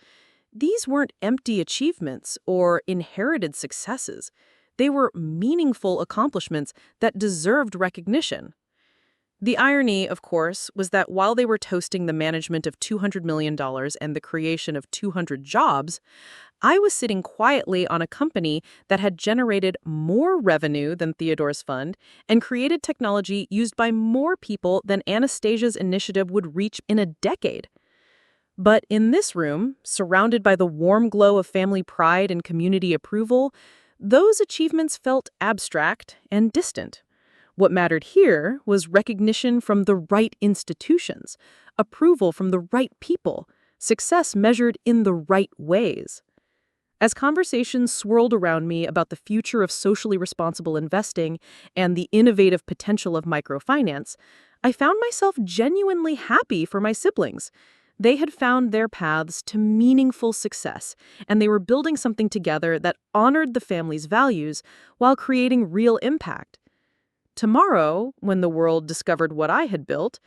These weren't empty achievements or inherited successes. They were meaningful accomplishments that deserved recognition. The irony, of course, was that while they were toasting the management of $200 million and the creation of 200 jobs, I was sitting quietly on a company that had generated more revenue than Theodore's fund and created technology used by more people than Anastasia's initiative would reach in a decade. But in this room, surrounded by the warm glow of family pride and community approval, those achievements felt abstract and distant. What mattered here was recognition from the right institutions, approval from the right people, success measured in the right ways. As conversations swirled around me about the future of socially responsible investing and the innovative potential of microfinance, I found myself genuinely happy for my siblings. They had found their paths to meaningful success, and they were building something together that honored the family's values while creating real impact. Tomorrow, when the world discovered what I had built,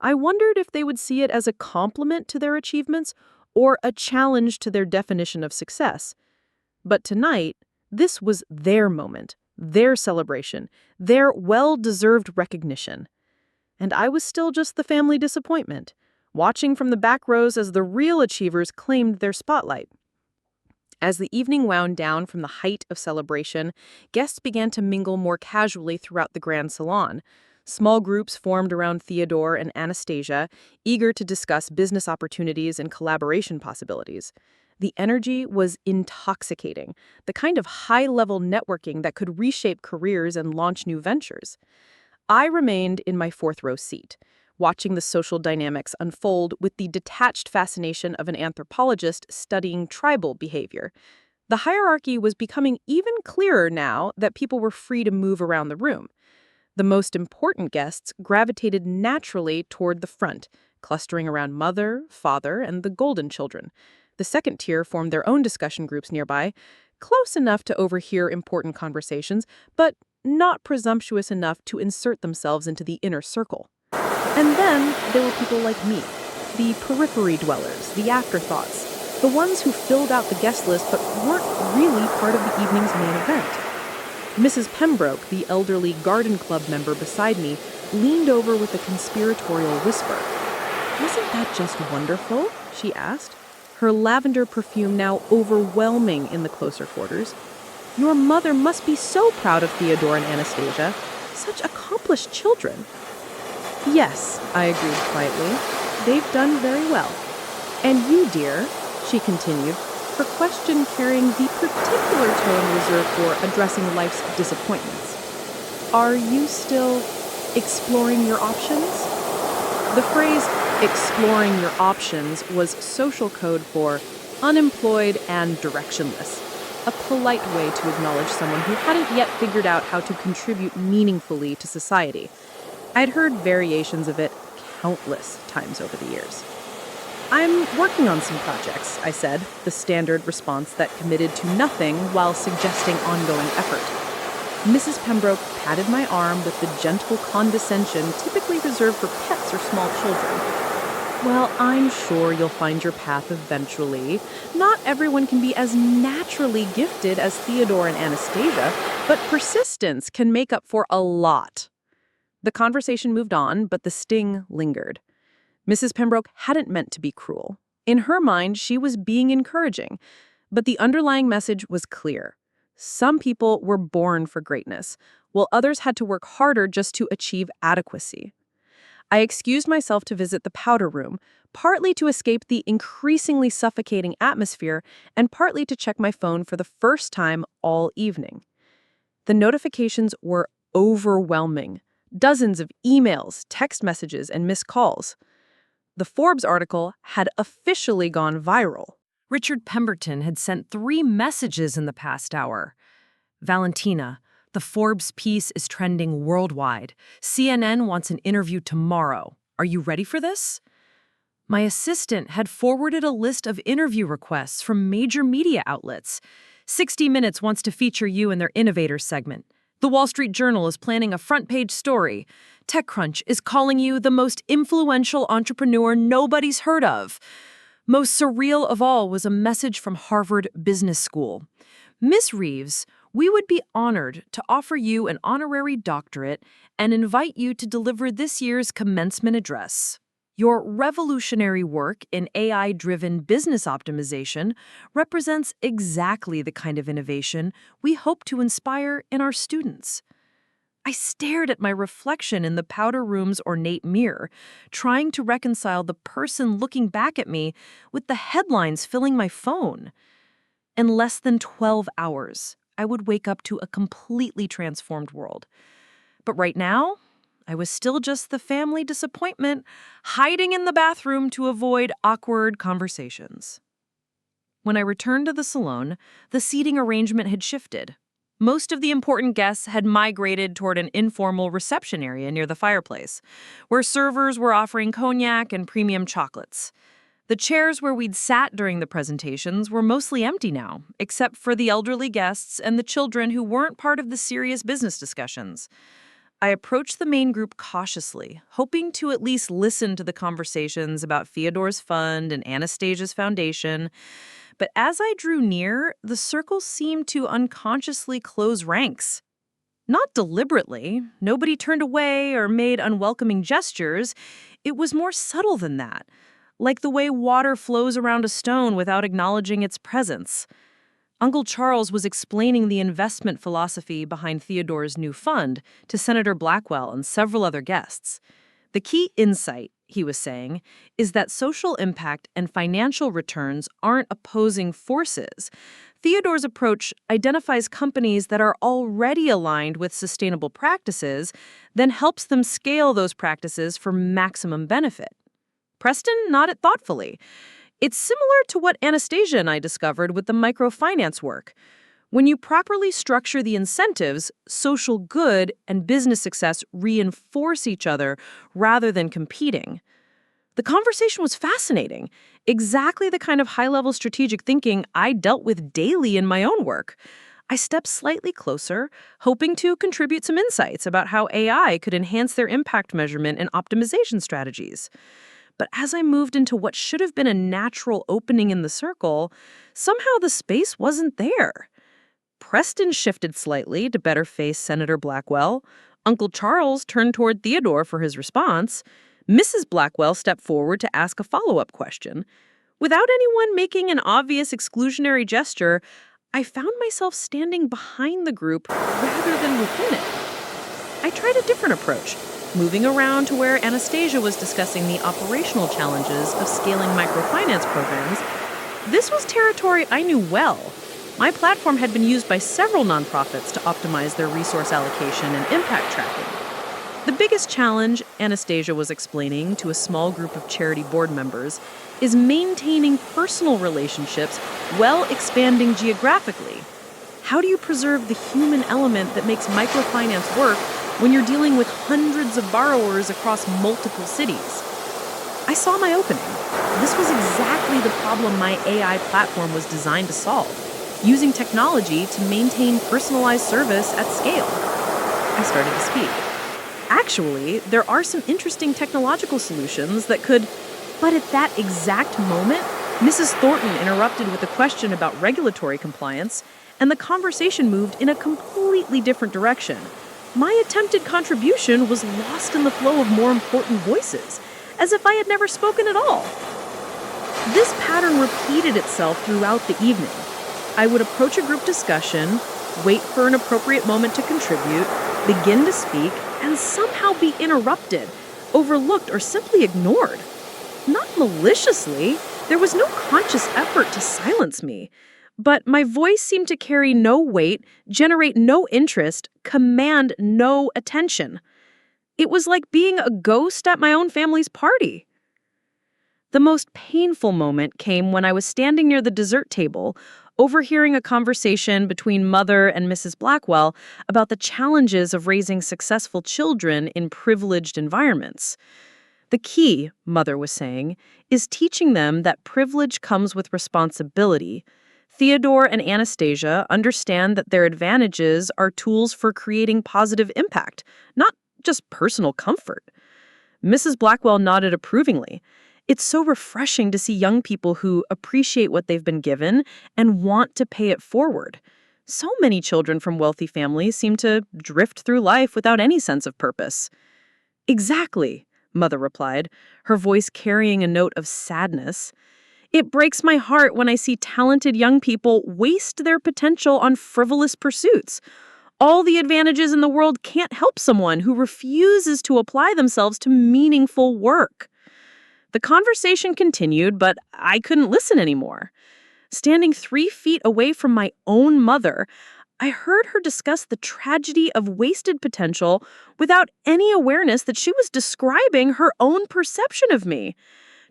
I wondered if they would see it as a compliment to their achievements or a challenge to their definition of success. But tonight, this was their moment, their celebration, their well-deserved recognition. And I was still just the family disappointment, watching from the back rows as the real achievers claimed their spotlight. As the evening wound down from the height of celebration, guests began to mingle more casually throughout the grand salon. Small groups formed around Theodore and Anastasia, eager to discuss business opportunities and collaboration possibilities. The energy was intoxicating, the kind of high-level networking that could reshape careers and launch new ventures. I remained in my fourth-row seat, watching the social dynamics unfold with the detached fascination of an anthropologist studying tribal behavior. The hierarchy was becoming even clearer now that people were free to move around the room. The most important guests gravitated naturally toward the front, clustering around mother, father, and the golden children. The second tier formed their own discussion groups nearby, close enough to overhear important conversations, but not presumptuous enough to insert themselves into the inner circle. And then there were people like me, the periphery dwellers, the afterthoughts, the ones who filled out the guest list but weren't really part of the evening's main event. Mrs. Pembroke, the elderly garden club member beside me, leaned over with a conspiratorial whisper. "Wasn't that just wonderful?" she asked, her lavender perfume now overwhelming in the closer quarters. "Your mother must be so proud of Theodore and Anastasia. Such accomplished children." "Yes," I agreed quietly. "They've done very well. And you, dear," she continued, her question carrying the particular tone reserved for addressing life's disappointments. "Are you still exploring your options?" The phrase "exploring your options" was social code for unemployed and directionless, a polite way to acknowledge someone who hadn't yet figured out how to contribute meaningfully to society. I'd heard variations of it countless times over the years. "I'm working on some projects," I said, the standard response that committed to nothing while suggesting ongoing effort. Mrs. Pembroke patted my arm with the gentle condescension typically reserved for pets or small children. "Well, I'm sure you'll find your path eventually. Not everyone can be as naturally gifted as Theodore and Anastasia, but persistence can make up for a lot." The conversation moved on, but the sting lingered. Mrs. Pembroke hadn't meant to be cruel. In her mind, she was being encouraging. But the underlying message was clear. Some people were born for greatness, while others had to work harder just to achieve adequacy. I excused myself to visit the powder room, partly to escape the increasingly suffocating atmosphere and partly to check my phone for the first time all evening. The notifications were overwhelming. Dozens of emails, text messages, and missed calls. The Forbes article had officially gone viral. Richard Pemberton had sent 3 messages in the past hour. Valentina, the Forbes piece is trending worldwide. CNN wants an interview tomorrow. Are you ready for this? My assistant had forwarded a list of interview requests from major media outlets. 60 Minutes wants to feature you in their Innovators segment. The Wall Street Journal is planning a front-page story. TechCrunch is calling you the most influential entrepreneur nobody's heard of. Most surreal of all was a message from Harvard Business School. Miss Reeves, we would be honored to offer you an honorary doctorate and invite you to deliver this year's commencement address. Your revolutionary work in AI-driven business optimization represents exactly the kind of innovation we hope to inspire in our students. I stared at my reflection in the powder room's ornate mirror, trying to reconcile the person looking back at me with the headlines filling my phone. In less than 12 hours, I would wake up to a completely transformed world. But right now, I was still just the family disappointment, hiding in the bathroom to avoid awkward conversations. When I returned to the salon, the seating arrangement had shifted. Most of the important guests had migrated toward an informal reception area near the fireplace, where servers were offering cognac and premium chocolates. The chairs where we'd sat during the presentations were mostly empty now, except for the elderly guests and the children who weren't part of the serious business discussions. I approached the main group cautiously, hoping to at least listen to the conversations about Theodore's fund and Anastasia's foundation. But as I drew near, the circle seemed to unconsciously close ranks. Not deliberately. Nobody turned away or made unwelcoming gestures. It was more subtle than that. like the way water flows around a stone without acknowledging its presence. Uncle Charles was explaining the investment philosophy behind Theodore's new fund to Senator Blackwell and several other guests. The key insight, he was saying, is that social impact and financial returns aren't opposing forces. Theodore's approach identifies companies that are already aligned with sustainable practices, then helps them scale those practices for maximum benefit. Preston nodded thoughtfully. It's similar to what Anastasia and I discovered with the microfinance work. When you properly structure the incentives, social good and business success reinforce each other rather than competing. The conversation was fascinating, exactly the kind of high-level strategic thinking I dealt with daily in my own work. I stepped slightly closer, hoping to contribute some insights about how AI could enhance their impact measurement and optimization strategies. But as I moved into what should have been a natural opening in the circle, somehow the space wasn't there. Preston shifted slightly to better face Senator Blackwell. Uncle Charles turned toward Theodore for his response. Mrs. Blackwell stepped forward to ask a follow-up question. Without anyone making an obvious exclusionary gesture, I found myself standing behind the group rather than within it. I tried a different approach, moving around to where Anastasia was discussing the operational challenges of scaling microfinance programs. This was territory I knew well. My platform had been used by several nonprofits to optimize their resource allocation and impact tracking. The biggest challenge, Anastasia was explaining to a small group of charity board members, is maintaining personal relationships while expanding geographically. How do you preserve the human element that makes microfinance work when you're dealing with hundreds of borrowers across multiple cities? I saw my opening. This was exactly the problem my AI platform was designed to solve, using technology to maintain personalized service at scale. I started to speak. Actually, there are some interesting technological solutions that could... But at that exact moment, Mrs. Thornton interrupted with a question about regulatory compliance, and the conversation moved in a completely different direction. My attempted contribution was lost in the flow of more important voices, as if I had never spoken at all. This pattern repeated itself throughout the evening. I would approach a group discussion, wait for an appropriate moment to contribute, begin to speak, and somehow be interrupted, overlooked, or simply ignored. Not maliciously, there was no conscious effort to silence me, but my voice seemed to carry no weight, generate no interest, command no attention. It was like being a ghost at my own family's party. The most painful moment came when I was standing near the dessert table, overhearing a conversation between Mother and Mrs. Blackwell about the challenges of raising successful children in privileged environments. The key, Mother was saying, is teaching them that privilege comes with responsibility. Theodore and Anastasia understand that their advantages are tools for creating positive impact, not just personal comfort. Mrs. Blackwell nodded approvingly. It's so refreshing to see young people who appreciate what they've been given and want to pay it forward. So many children from wealthy families seem to drift through life without any sense of purpose. Exactly, Mother replied, her voice carrying a note of sadness. It breaks my heart when I see talented young people waste their potential on frivolous pursuits. All the advantages in the world can't help someone who refuses to apply themselves to meaningful work. The conversation continued, but I couldn't listen anymore. Standing 3 feet away from my own mother, I heard her discuss the tragedy of wasted potential without any awareness that she was describing her own perception of me.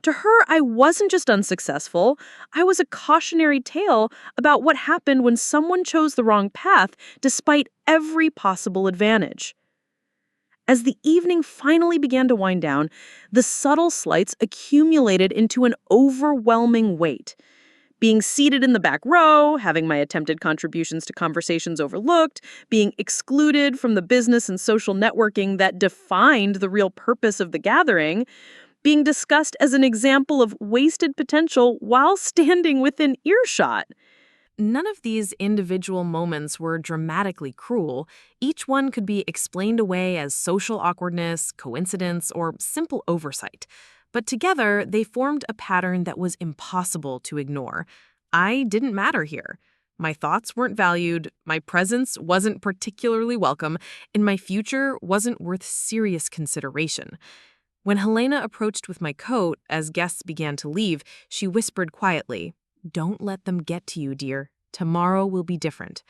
To her, I wasn't just unsuccessful. I was a cautionary tale about what happened when someone chose the wrong path despite every possible advantage. As the evening finally began to wind down, the subtle slights accumulated into an overwhelming weight. Being seated in the back row, having my attempted contributions to conversations overlooked, being excluded from the business and social networking that defined the real purpose of the gathering, being discussed as an example of wasted potential while standing within earshot. None of these individual moments were dramatically cruel. Each one could be explained away as social awkwardness, coincidence, or simple oversight. but together they formed a pattern that was impossible to ignore. I didn't matter here. My thoughts weren't valued, my presence wasn't particularly welcome, and my future wasn't worth serious consideration. When Helena approached with my coat as guests began to leave, she whispered quietly, "Don't let them get to you, dear. Tomorrow will be different."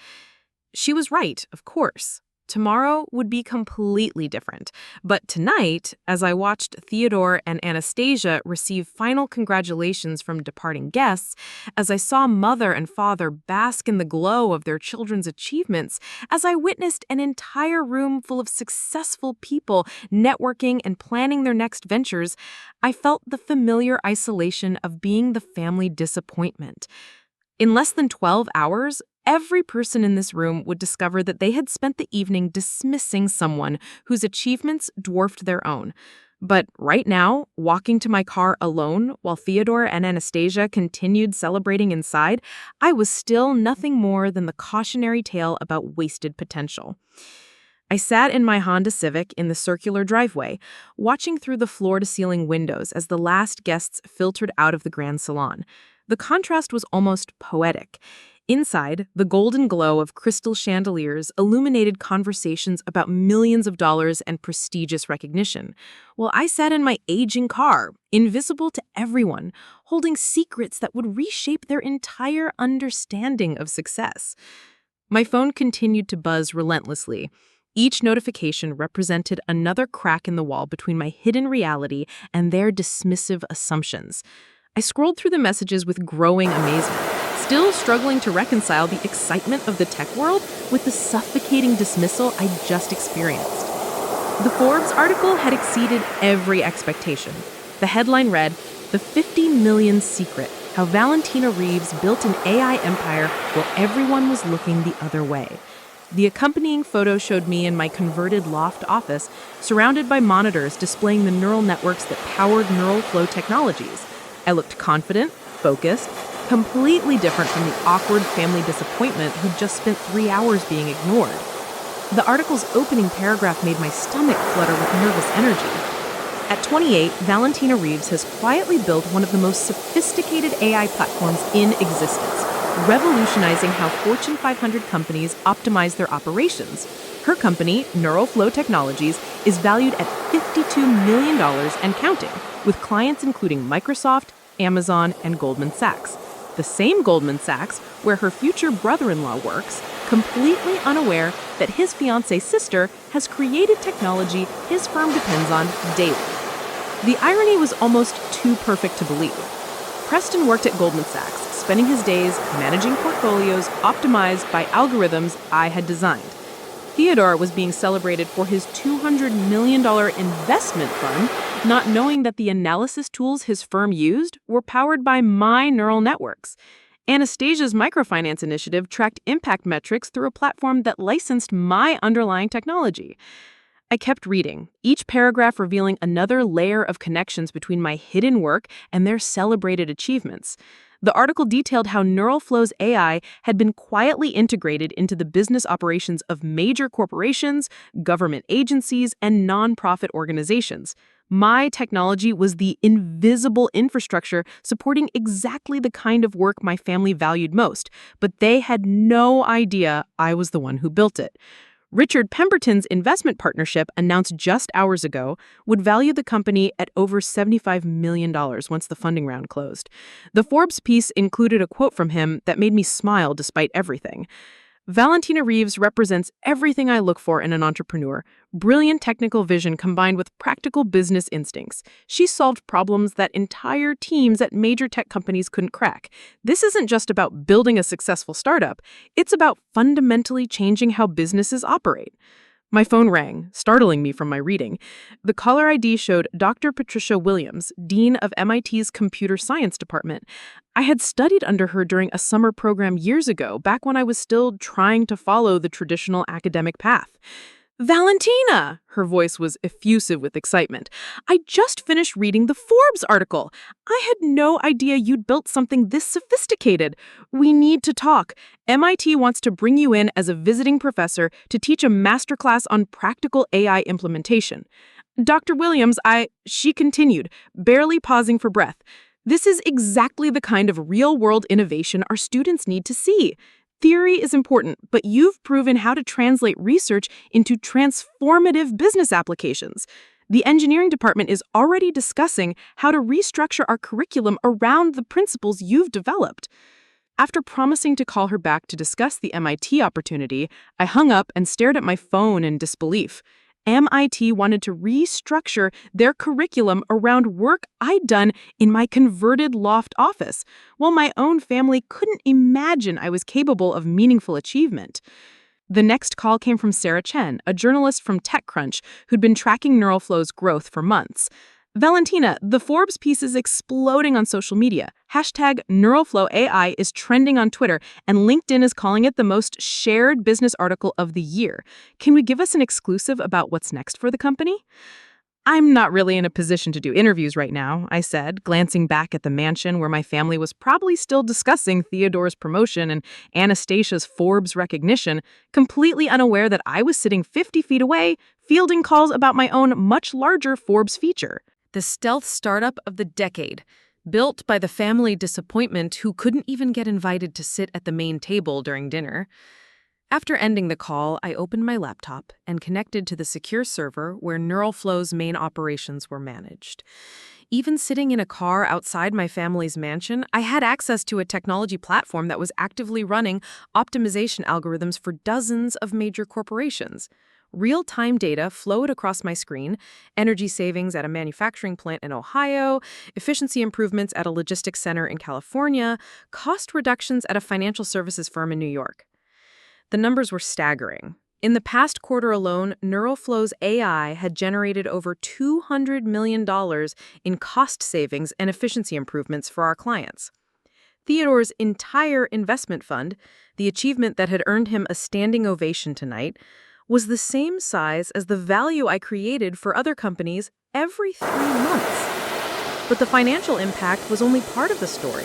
She was right, of course. Tomorrow would be completely different. But tonight, as I watched Theodore and Anastasia receive final congratulations from departing guests, as I saw mother and father bask in the glow of their children's achievements, as I witnessed an entire room full of successful people networking and planning their next ventures, I felt the familiar isolation of being the family disappointment. In less than 12 hours, every person in this room would discover that they had spent the evening dismissing someone whose achievements dwarfed their own. But right now, walking to my car alone while Theodore and Anastasia continued celebrating inside, I was still nothing more than the cautionary tale about wasted potential. I sat in my Honda Civic in the circular driveway, watching through the floor-to-ceiling windows as the last guests filtered out of the grand salon. The contrast was almost poetic. Inside, the golden glow of crystal chandeliers illuminated conversations about millions of dollars and prestigious recognition, while I sat in my aging car, invisible to everyone, holding secrets that would reshape their entire understanding of success. My phone continued to buzz relentlessly. Each notification represented another crack in the wall between my hidden reality and their dismissive assumptions. I scrolled through the messages with growing amazement, still struggling to reconcile the excitement of the tech world with the suffocating dismissal I just experienced. The Forbes article had exceeded every expectation. The headline read, "The 50 Million Secret, How Valentina Reeves Built an AI Empire While Everyone Was Looking the Other Way." The accompanying photo showed me in my converted loft office, surrounded by monitors displaying the neural networks that powered neural flow technologies. I looked confident, focused, completely different from the awkward family disappointment who'd just spent 3 hours being ignored. The article's opening paragraph made my stomach flutter with nervous energy. At 28, Valentina Reeves has quietly built one of the most sophisticated AI platforms in existence, revolutionizing how Fortune 500 companies optimize their operations. Her company, Neural Flow Technologies, is valued at $52 million and counting, with clients including Microsoft, Amazon, and Goldman Sachs. The same Goldman Sachs where her future brother-in-law works, completely unaware that his fiancée's sister has created technology his firm depends on daily. The irony was almost too perfect to believe. Preston worked at Goldman Sachs, spending his days managing portfolios optimized by algorithms I had designed. Theodore was being celebrated for his $200 million investment fund, not knowing that the analysis tools his firm used were powered by my neural networks. Anastasia's microfinance initiative tracked impact metrics through a platform that licensed my underlying technology. I kept reading, each paragraph revealing another layer of connections between my hidden work and their celebrated achievements. The article detailed how NeuralFlow's AI had been quietly integrated into the business operations of major corporations, government agencies, and nonprofit organizations. My technology was the invisible infrastructure supporting exactly the kind of work my family valued most, but they had no idea I was the one who built it. Richard Pemberton's investment partnership, announced just hours ago, would value the company at over $75 million once the funding round closed. The Forbes piece included a quote from him that made me smile despite everything. Valentina Reeves represents everything I look for in an entrepreneur: brilliant technical vision combined with practical business instincts. She solved problems that entire teams at major tech companies couldn't crack. This isn't just about building a successful startup. It's about fundamentally changing how businesses operate. My phone rang, startling me from my reading. The caller ID showed Dr. Patricia Williams, Dean of MIT's Computer Science Department. I had studied under her during a summer program years ago, back when I was still trying to follow the traditional academic path. "Valentina!" Her voice was effusive with excitement. "I just finished reading the Forbes article. I had no idea you'd built something this sophisticated. We need to talk. MIT wants to bring you in as a visiting professor to teach a masterclass on practical AI implementation." Dr. Williams, she continued, barely pausing for breath. This is exactly the kind of real-world innovation our students need to see. Theory is important, but you've proven how to translate research into transformative business applications. The engineering department is already discussing how to restructure our curriculum around the principles you've developed. After promising to call her back to discuss the MIT opportunity, I hung up and stared at my phone in disbelief. MIT wanted to restructure their curriculum around work I'd done in my converted loft office, while my own family couldn't imagine I was capable of meaningful achievement. The next call came from Sarah Chen, a journalist from TechCrunch who'd been tracking Neuralflow's growth for months. Valentina, the Forbes piece is exploding on social media. Hashtag NeuralflowAI is trending on Twitter, and LinkedIn is calling it the most shared business article of the year. Can we give us an exclusive about what's next for the company? I'm not really in a position to do interviews right now, I said, glancing back at the mansion where my family was probably still discussing Theodore's promotion and Anastasia's Forbes recognition, completely unaware that I was sitting 50 feet away, fielding calls about my own much larger Forbes feature. The stealth startup of the decade, built by the family disappointment who couldn't even get invited to sit at the main table during dinner. After ending the call, I opened my laptop and connected to the secure server where Neuralflow's main operations were managed. Even sitting in a car outside my family's mansion, I had access to a technology platform that was actively running optimization algorithms for dozens of major corporations. Real-time data flowed across my screen, energy savings at a manufacturing plant in Ohio, efficiency improvements at a logistics center in California, cost reductions at a financial services firm in New York. The numbers were staggering. In the past quarter alone, Neuralflow's AI had generated over $200 million in cost savings and efficiency improvements for our clients. Theodore's entire investment fund, the achievement that had earned him a standing ovation tonight, was the same size as the value I created for other companies every 3 months. But the financial impact was only part of the story.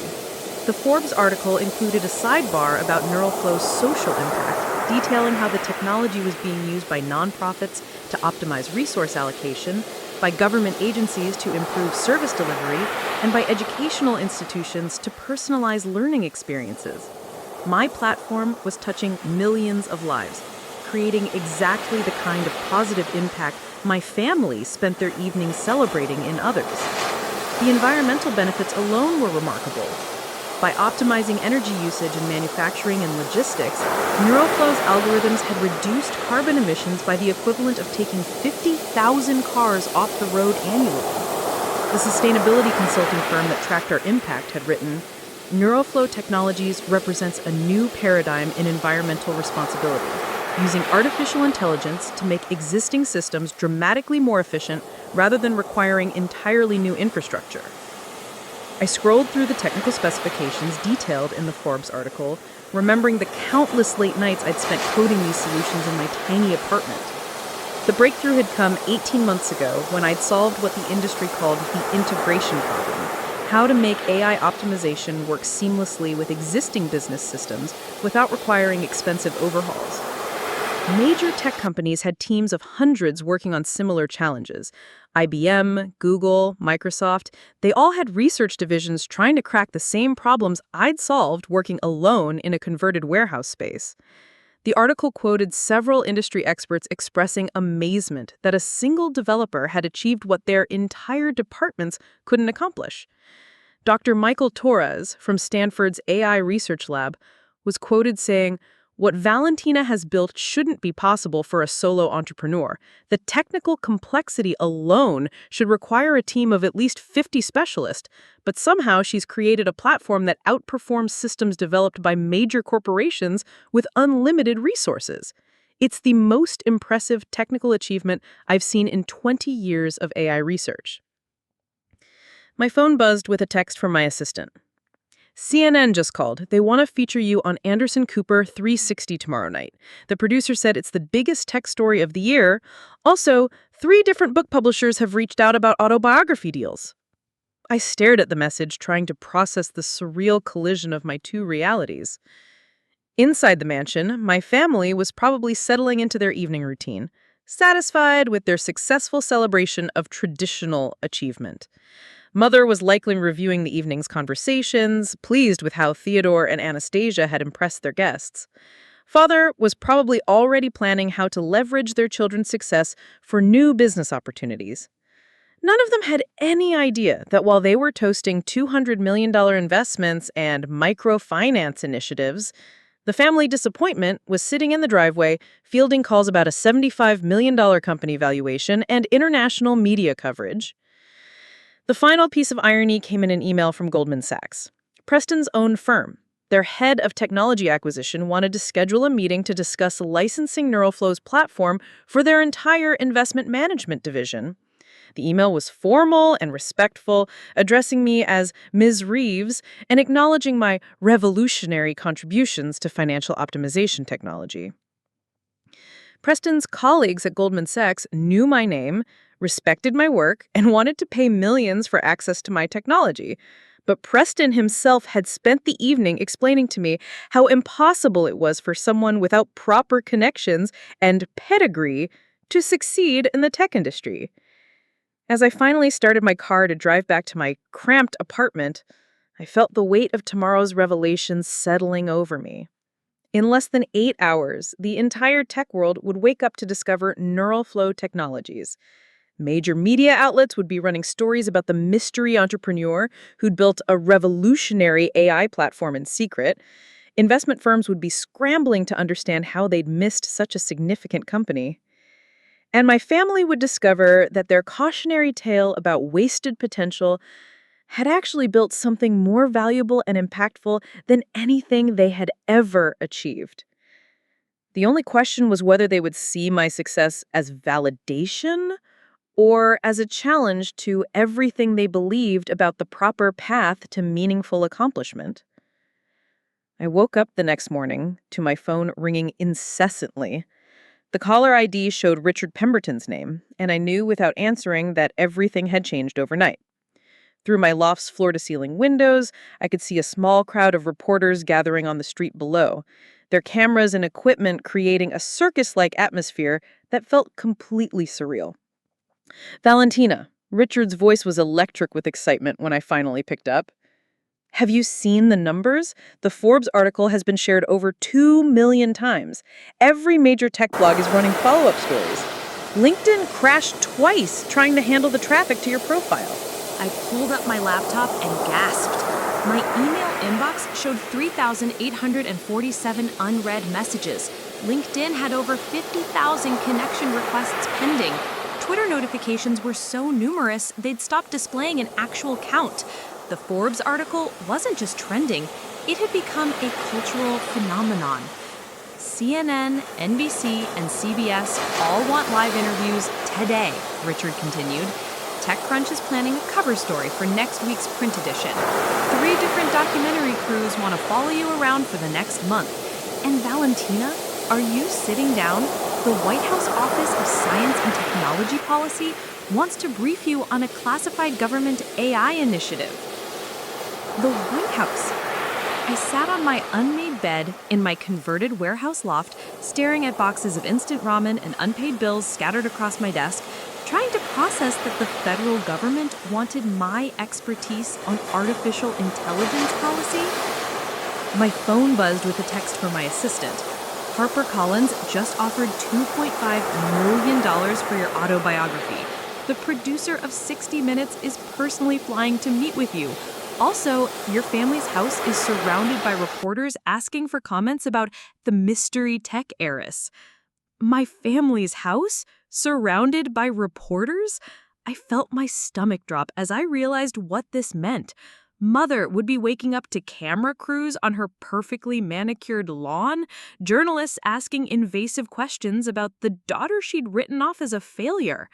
The Forbes article included a sidebar about Neuralflow's social impact, detailing how the technology was being used by nonprofits to optimize resource allocation, by government agencies to improve service delivery, and by educational institutions to personalize learning experiences. My platform was touching millions of lives, creating exactly the kind of positive impact my family spent their evenings celebrating in others. The environmental benefits alone were remarkable. By optimizing energy usage in manufacturing and logistics, Neuralflow's algorithms had reduced carbon emissions by the equivalent of taking 50,000 cars off the road annually. The sustainability consulting firm that tracked our impact had written, Neuralflow Technologies represents a new paradigm in environmental responsibility, using artificial intelligence to make existing systems dramatically more efficient rather than requiring entirely new infrastructure. I scrolled through the technical specifications detailed in the Forbes article, remembering the countless late nights I'd spent coding these solutions in my tiny apartment. The breakthrough had come 18 months ago when I'd solved what the industry called the integration problem, how to make AI optimization work seamlessly with existing business systems without requiring expensive overhauls. Major tech companies had teams of hundreds working on similar challenges. IBM, Google, Microsoft, they all had research divisions trying to crack the same problems I'd solved working alone in a converted warehouse space. The article quoted several industry experts expressing amazement that a single developer had achieved what their entire departments couldn't accomplish. Dr. Michael Torres from Stanford's AI Research Lab was quoted saying, "What Valentina has built shouldn't be possible for a solo entrepreneur. The technical complexity alone should require a team of at least 50 specialists, but somehow she's created a platform that outperforms systems developed by major corporations with unlimited resources. It's the most impressive technical achievement I've seen in 20 years of AI research." My phone buzzed with a text from my assistant. CNN just called. They want to feature you on Anderson Cooper 360 tomorrow night. The producer said it's the biggest tech story of the year. Also, 3 different book publishers have reached out about autobiography deals. I stared at the message, trying to process the surreal collision of my 2 realities. Inside the mansion, my family was probably settling into their evening routine. satisfied with their successful celebration of traditional achievement. Mother was likely reviewing the evening's conversations, pleased with how Theodore and Anastasia had impressed their guests. Father was probably already planning how to leverage their children's success for new business opportunities. None of them had any idea that while they were toasting $200 million investments and microfinance initiatives, the family disappointment was sitting in the driveway, fielding calls about a $75 million company valuation and international media coverage. The final piece of irony came in an email from Goldman Sachs, Preston's own firm. Their head of technology acquisition wanted to schedule a meeting to discuss licensing Neuralflow's platform for their entire investment management division. The email was formal and respectful, addressing me as Ms. Reeves and acknowledging my revolutionary contributions to financial optimization technology. Preston's colleagues at Goldman Sachs knew my name, respected my work, and wanted to pay millions for access to my technology. But Preston himself had spent the evening explaining to me how impossible it was for someone without proper connections and pedigree to succeed in the tech industry. As I finally started my car to drive back to my cramped apartment, I felt the weight of tomorrow's revelations settling over me. In less than 8 hours, the entire tech world would wake up to discover Neuralflow Technologies. Major media outlets would be running stories about the mystery entrepreneur who'd built a revolutionary AI platform in secret. Investment firms would be scrambling to understand how they'd missed such a significant company. And my family would discover that their cautionary tale about wasted potential had actually built something more valuable and impactful than anything they had ever achieved. The only question was whether they would see my success as validation or as a challenge to everything they believed about the proper path to meaningful accomplishment. I woke up the next morning to my phone ringing incessantly. The caller ID showed Richard Pemberton's name, and I knew without answering that everything had changed overnight. Through my loft's floor-to-ceiling windows, I could see a small crowd of reporters gathering on the street below, their cameras and equipment creating a circus-like atmosphere that felt completely surreal. Valentina, Richard's voice was electric with excitement when I finally picked up. Have you seen the numbers? The Forbes article has been shared over 2 million times. Every major tech blog is running follow-up stories. LinkedIn crashed twice trying to handle the traffic to your profile. I pulled up my laptop and gasped. My email inbox showed 3,847 unread messages. LinkedIn had over 50,000 connection requests pending. Twitter notifications were so numerous, they'd stopped displaying an actual count. The Forbes article wasn't just trending, it had become a cultural phenomenon. CNN, NBC, and CBS all want live interviews today, Richard continued. TechCrunch is planning a cover story for next week's print edition. 3 different documentary crews want to follow you around for the next month. And Valentina, are you sitting down? The White House Office of Science and Technology Policy wants to brief you on a classified government AI initiative. The White House. I sat on my unmade bed in my converted warehouse loft, staring at boxes of instant ramen and unpaid bills scattered across my desk, trying to process that the federal government wanted my expertise on artificial intelligence policy. My phone buzzed with a text from my assistant. HarperCollins just offered $2.5 million for your autobiography. The producer of 60 Minutes is personally flying to meet with you. Also, your family's house is surrounded by reporters asking for comments about the mystery tech heiress. My family's house? Surrounded by reporters? I felt my stomach drop as I realized what this meant. Mother would be waking up to camera crews on her perfectly manicured lawn, journalists asking invasive questions about the daughter she'd written off as a failure.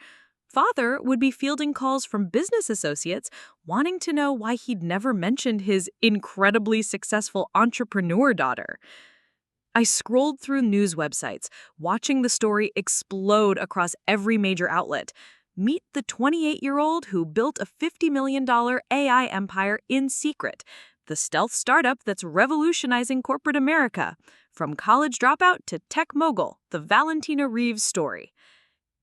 Father would be fielding calls from business associates wanting to know why he'd never mentioned his incredibly successful entrepreneur daughter. I scrolled through news websites, watching the story explode across every major outlet. Meet the 28-year-old who built a $50 million AI empire in secret, the stealth startup that's revolutionizing corporate America. From college dropout to tech mogul, the Valentina Reeves story.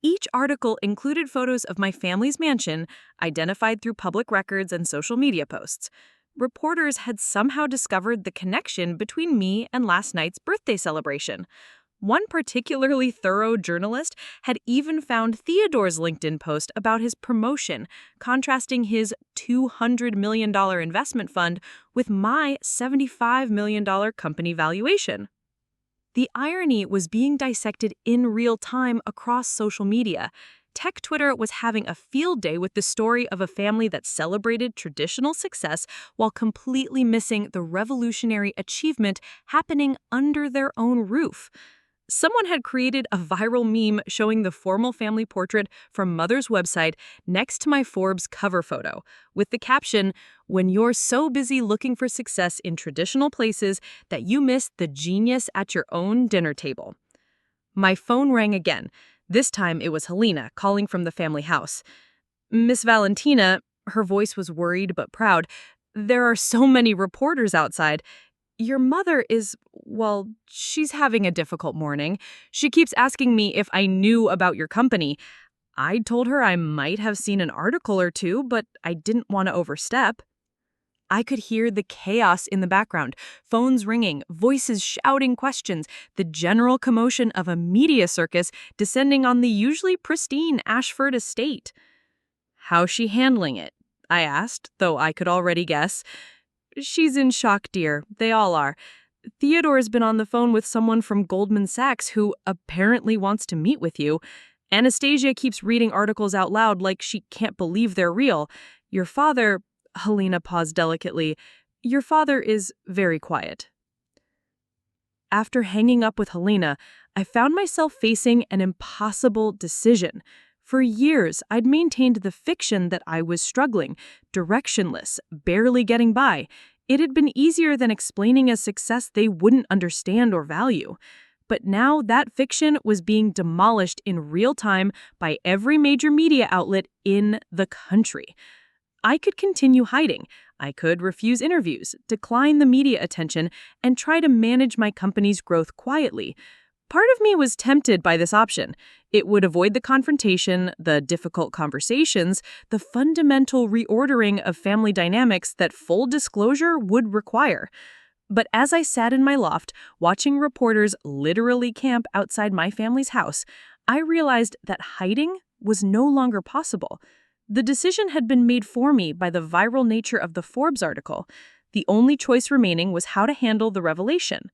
Each article included photos of my family's mansion, identified through public records and social media posts. Reporters had somehow discovered the connection between me and last night's birthday celebration. One particularly thorough journalist had even found Theodore's LinkedIn post about his promotion, contrasting his $200 million investment fund with my $75 million company valuation. The irony was being dissected in real time across social media. Tech Twitter was having a field day with the story of a family that celebrated traditional success while completely missing the revolutionary achievement happening under their own roof. Someone had created a viral meme showing the formal family portrait from Mother's website next to my Forbes cover photo, with the caption, "When you're so busy looking for success in traditional places that you miss the genius at your own dinner table." My phone rang again. This time it was Helena calling from the family house. "Miss Valentina," her voice was worried but proud, "there are so many reporters outside. Your mother is, well, she's having a difficult morning. She keeps asking me if I knew about your company. I told her I might have seen an article or two, but I didn't want to overstep." I could hear the chaos in the background, phones ringing, voices shouting questions, the general commotion of a media circus descending on the usually pristine Ashford estate. "How's she handling it?" I asked, though I could already guess. "She's in shock, dear. They all are. Theodore's been on the phone with someone from Goldman Sachs who apparently wants to meet with you. Anastasia keeps reading articles out loud like she can't believe they're real. Your father," Helena paused delicately, "your father is very quiet." After hanging up with Helena, I found myself facing an impossible decision. For years, I'd maintained the fiction that I was struggling, directionless, barely getting by. It had been easier than explaining a success they wouldn't understand or value. But now that fiction was being demolished in real time by every major media outlet in the country. I could continue hiding. I could refuse interviews, decline the media attention, and try to manage my company's growth quietly. Part of me was tempted by this option. It would avoid the confrontation, the difficult conversations, the fundamental reordering of family dynamics that full disclosure would require. But as I sat in my loft, watching reporters literally camp outside my family's house, I realized that hiding was no longer possible. The decision had been made for me by the viral nature of the Forbes article. The only choice remaining was how to handle the revelation.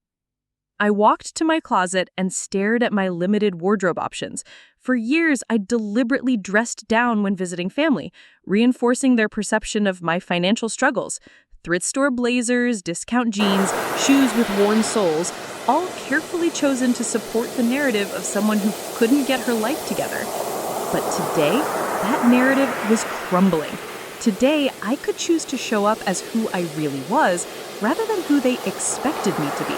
I walked to my closet and stared at my limited wardrobe options. For years, I deliberately dressed down when visiting family, reinforcing their perception of my financial struggles. Thrift store blazers, discount jeans, shoes with worn soles, all carefully chosen to support the narrative of someone who couldn't get her life together. But today, that narrative was crumbling. Today, I could choose to show up as who I really was, rather than who they expected me to be.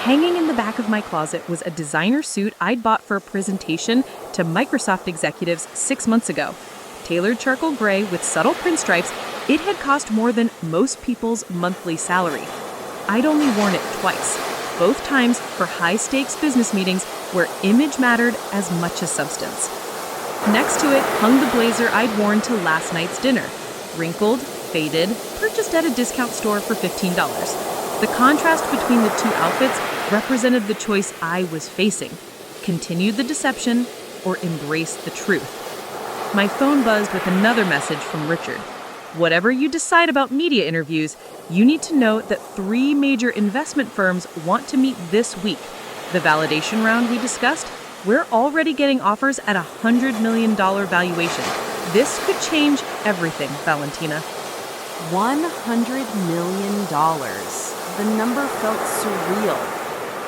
Hanging in the back of my closet was a designer suit I'd bought for a presentation to Microsoft executives 6 months ago. Tailored charcoal gray with subtle print stripes, it had cost more than most people's monthly salary. I'd only worn it twice, both times for high-stakes business meetings where image mattered as much as substance. Next to it hung the blazer I'd worn to last night's dinner. Wrinkled, faded, purchased at a discount store for $15. The contrast between the two outfits represented the choice I was facing: continue the deception or embrace the truth. My phone buzzed with another message from Richard. "Whatever you decide about media interviews, you need to know that 3 major investment firms want to meet this week. The validation round we discussed, we're already getting offers at $100 million valuation. This could change everything, Valentina." $100 million. The number felt surreal.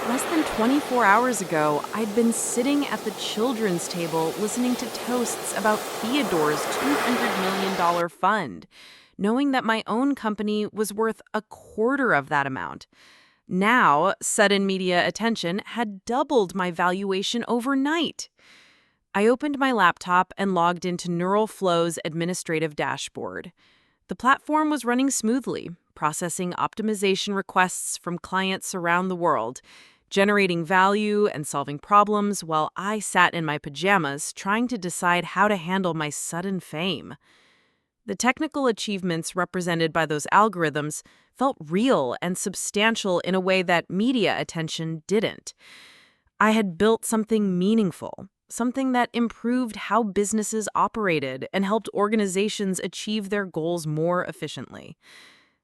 Less than 24 hours ago, I'd been sitting at the children's table listening to toasts about Theodore's $200 million fund, knowing that my own company was worth a quarter of that amount. Now, sudden media attention had doubled my valuation overnight. I opened my laptop and logged into NeuralFlow's administrative dashboard. The platform was running smoothly, processing optimization requests from clients around the world. generating value and solving problems while I sat in my pajamas trying to decide how to handle my sudden fame. The technical achievements represented by those algorithms felt real and substantial in a way that media attention didn't. I had built something meaningful, something that improved how businesses operated and helped organizations achieve their goals more efficiently.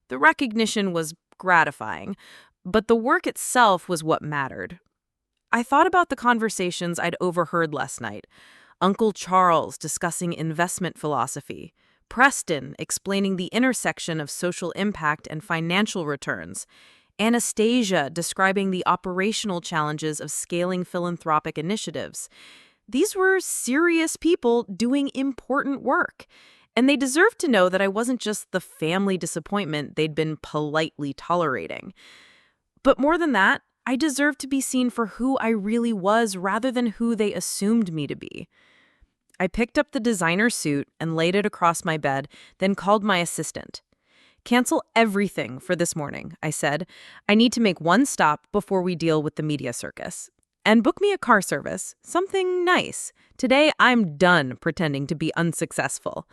The recognition was gratifying, but the work itself was what mattered. I thought about the conversations I'd overheard last night. Uncle Charles discussing investment philosophy, Preston explaining the intersection of social impact and financial returns, Anastasia describing the operational challenges of scaling philanthropic initiatives. These were serious people doing important work, and they deserved to know that I wasn't just the family disappointment they'd been politely tolerating. But more than that, I deserved to be seen for who I really was rather than who they assumed me to be. I picked up the designer suit and laid it across my bed, then called my assistant. "Cancel everything for this morning," I said. "I need to make one stop before we deal with the media circus. And book me a car service, something nice. Today, I'm done pretending to be unsuccessful."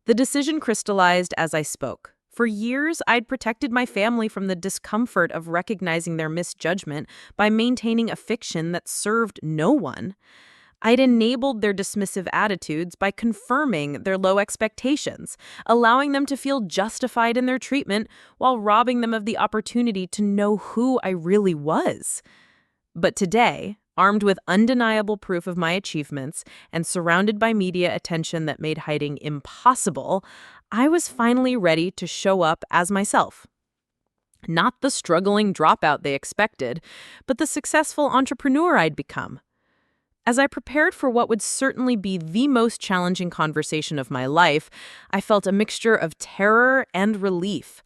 The decision crystallized as I spoke. For years, I'd protected my family from the discomfort of recognizing their misjudgment by maintaining a fiction that served no one. I'd enabled their dismissive attitudes by confirming their low expectations, allowing them to feel justified in their treatment while robbing them of the opportunity to know who I really was. But today, armed with undeniable proof of my achievements and surrounded by media attention that made hiding impossible, I was finally ready to show up as myself. Not the struggling dropout they expected, but the successful entrepreneur I'd become. As I prepared for what would certainly be the most challenging conversation of my life, I felt a mixture of terror and relief.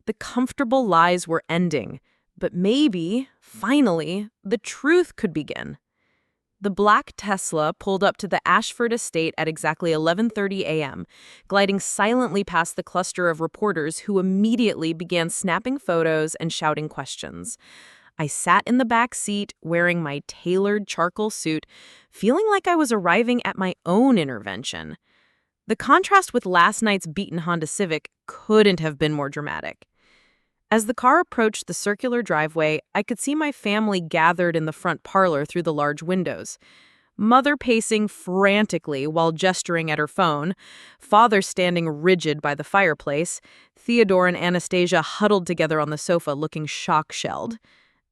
The comfortable lies were ending, but maybe, finally, the truth could begin. The black Tesla pulled up to the Ashford estate at exactly 11:30 a.m., gliding silently past the cluster of reporters who immediately began snapping photos and shouting questions. I sat in the back seat, wearing my tailored charcoal suit, feeling like I was arriving at my own intervention. The contrast with last night's beaten Honda Civic couldn't have been more dramatic. As the car approached the circular driveway, I could see my family gathered in the front parlor through the large windows. Mother pacing frantically while gesturing at her phone, father standing rigid by the fireplace, Theodore and Anastasia huddled together on the sofa looking shock-shelled.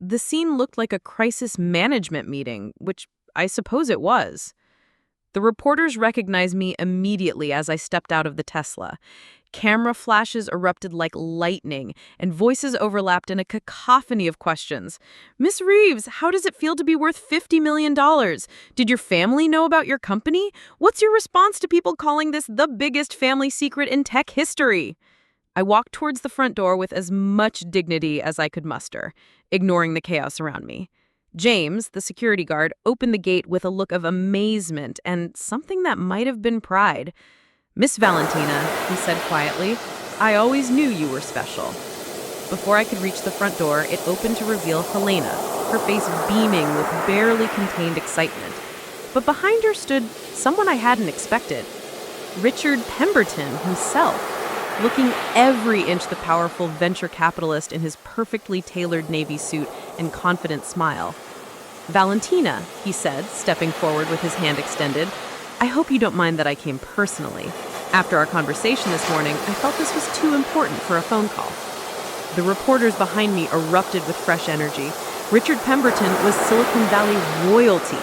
The scene looked like a crisis management meeting, which I suppose it was. The reporters recognized me immediately as I stepped out of the Tesla. Camera flashes erupted like lightning, and voices overlapped in a cacophony of questions. "Miss Reeves, how does it feel to be worth $50 million? Did your family know about your company? What's your response to people calling this the biggest family secret in tech history?" I walked towards the front door with as much dignity as I could muster, ignoring the chaos around me. James, the security guard, opened the gate with a look of amazement and something that might have been pride. "Miss Valentina," he said quietly, "I always knew you were special." Before I could reach the front door, it opened to reveal Helena, her face beaming with barely contained excitement. But behind her stood someone I hadn't expected. Richard Pemberton himself, looking every inch the powerful venture capitalist in his perfectly tailored navy suit and confident smile. "Valentina," he said, stepping forward with his hand extended, "I hope you don't mind that I came personally. After our conversation this morning, I felt this was too important for a phone call." The reporters behind me erupted with fresh energy. Richard Pemberton was Silicon Valley royalty.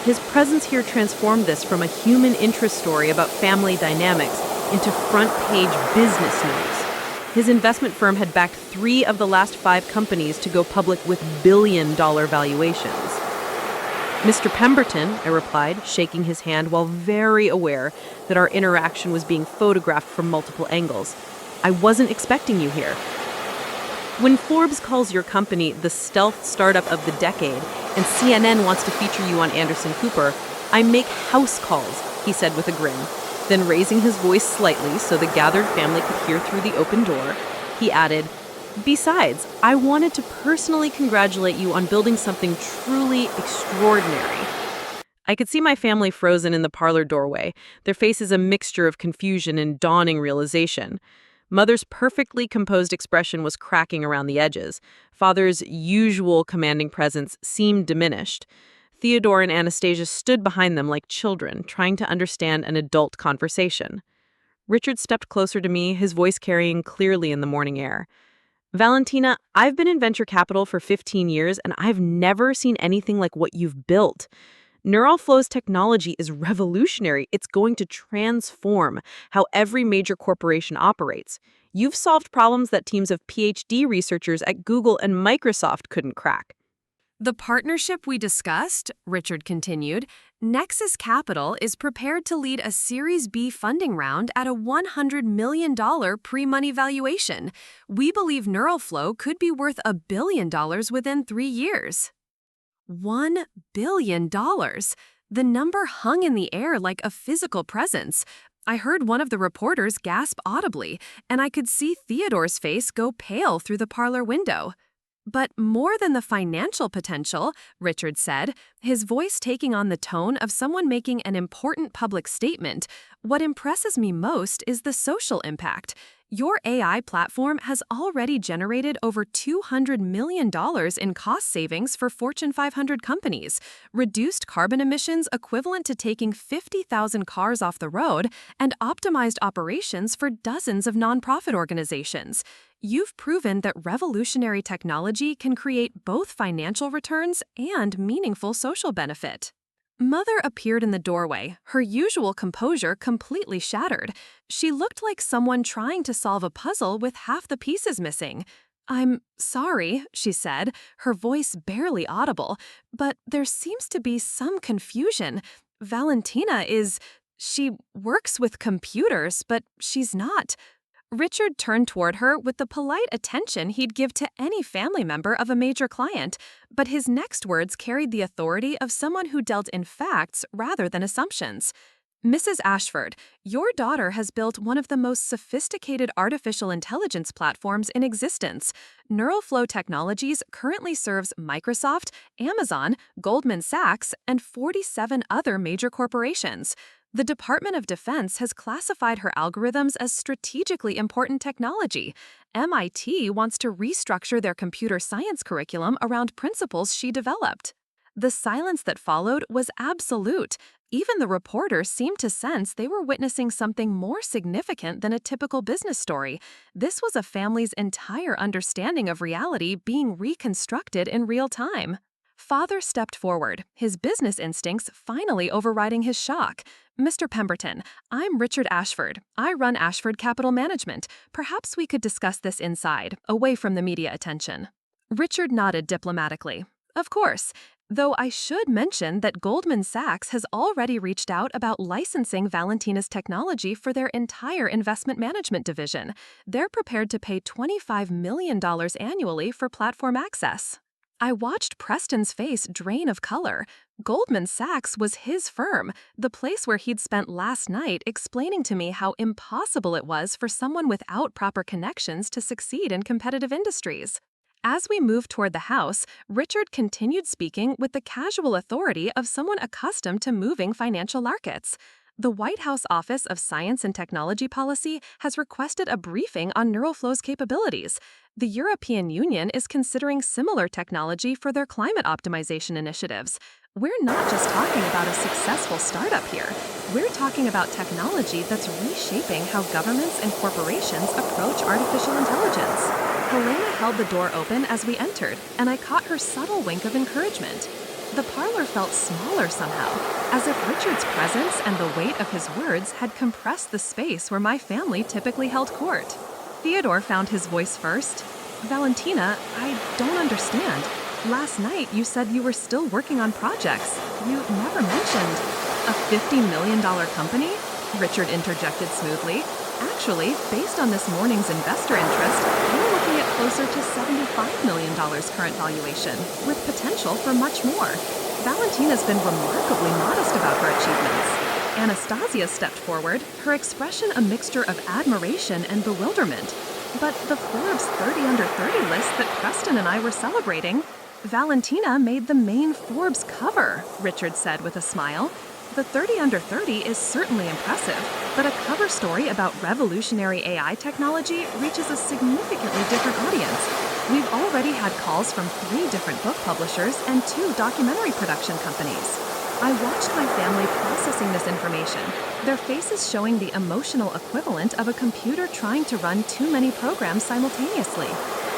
His presence here transformed this from a human interest story about family dynamics into front-page business news. His investment firm had backed 3 of the last 5 companies to go public with billion-dollar valuations. "Mr. Pemberton," I replied, shaking his hand while very aware that our interaction was being photographed from multiple angles. "I wasn't expecting you here." "When Forbes calls your company the stealth startup of the decade and CNN wants to feature you on Anderson Cooper, I make house calls," he said with a grin. Then raising his voice slightly so the gathered family could hear through the open door, he added, Besides, I wanted to personally congratulate you on building something truly extraordinary. I could see my family frozen in the parlor doorway, their faces a mixture of confusion and dawning realization. Mother's perfectly composed expression was cracking around the edges. Father's usual commanding presence seemed diminished. Theodore and Anastasia stood behind them like children, trying to understand an adult conversation. Richard stepped closer to me, his voice carrying clearly in the morning air. Valentina, I've been in venture capital for 15 years, and I've never seen anything like what you've built. Neural Flow's technology is revolutionary. It's going to transform how every major corporation operates. You've solved problems that teams of PhD researchers at Google and Microsoft couldn't crack. The partnership we discussed, Richard continued, Nexus Capital is prepared to lead a Series B funding round at a $100 million pre-money valuation. We believe NeuralFlow could be worth $1 billion within 3 years. $1 billion. The number hung in the air like a physical presence. I heard one of the reporters gasp audibly, and I could see Theodore's face go pale through the parlor window. But more than the financial potential, Richard said, his voice taking on the tone of someone making an important public statement, what impresses me most is the social impact. Your AI platform has already generated over $200 million in cost savings for Fortune 500 companies, reduced carbon emissions equivalent to taking 50,000 cars off the road, and optimized operations for dozens of nonprofit organizations. You've proven that revolutionary technology can create both financial returns and meaningful social benefit. Mother appeared in the doorway, her usual composure completely shattered. She looked like someone trying to solve a puzzle with half the pieces missing. "I'm sorry," she said, her voice barely audible, "but there seems to be some confusion. Valentina she works with computers, but she's not." Richard turned toward her with the polite attention he'd give to any family member of a major client, but his next words carried the authority of someone who dealt in facts rather than assumptions. "Mrs. Ashford, your daughter has built one of the most sophisticated artificial intelligence platforms in existence. NeuralFlow Technologies currently serves Microsoft, Amazon, Goldman Sachs, and 47 other major corporations. The Department of Defense has classified her algorithms as strategically important technology. MIT wants to restructure their computer science curriculum around principles she developed." The silence that followed was absolute. Even the reporters seemed to sense they were witnessing something more significant than a typical business story. This was a family's entire understanding of reality being reconstructed in real time. Father stepped forward, his business instincts finally overriding his shock. "Mr. Pemberton, I'm Richard Ashford. I run Ashford Capital Management. Perhaps we could discuss this inside, away from the media attention." Richard nodded diplomatically. "Of course. Though I should mention that Goldman Sachs has already reached out about licensing Valentina's technology for their entire investment management division. They're prepared to pay $25 million annually for platform access." I watched Preston's face drain of color. Goldman Sachs was his firm, the place where he'd spent last night explaining to me how impossible it was for someone without proper connections to succeed in competitive industries. As we moved toward the house, Richard continued speaking with the casual authority of someone accustomed to moving financial markets. The White House Office of Science and Technology Policy has requested a briefing on NeuralFlow's capabilities. The European Union is considering similar technology for their climate optimization initiatives. We're not just talking about a successful startup here. We're talking about technology that's reshaping how governments and corporations approach artificial intelligence. Helena held the door open as we entered, and I caught her subtle wink of encouragement. The parlor felt smaller somehow, as if Richard's presence and the weight of his words had compressed the space where my family typically held court. Theodore found his voice first. "Valentina, I don't understand. Last night you said you were still working on projects. You never mentioned—" "A $50 million company?" Richard interjected smoothly. "Actually, based on this morning's investor interest, we're looking at closer to $75 million current valuation, with potential for much more." Valentina's been remarkably modest about her achievements. Anastasia stepped forward, her expression a mixture of admiration and bewilderment. But the Forbes 30 Under 30 list that Preston and I were celebrating, Valentina made the main Forbes cover, Richard said with a smile. The 30 Under 30 is certainly impressive, but a cover story about revolutionary AI technology reaches a significantly different audience. We've already had calls from 3 different book publishers and 2 documentary production companies. I watched my family processing this information, their faces showing the emotional equivalent of a computer trying to run too many programs simultaneously.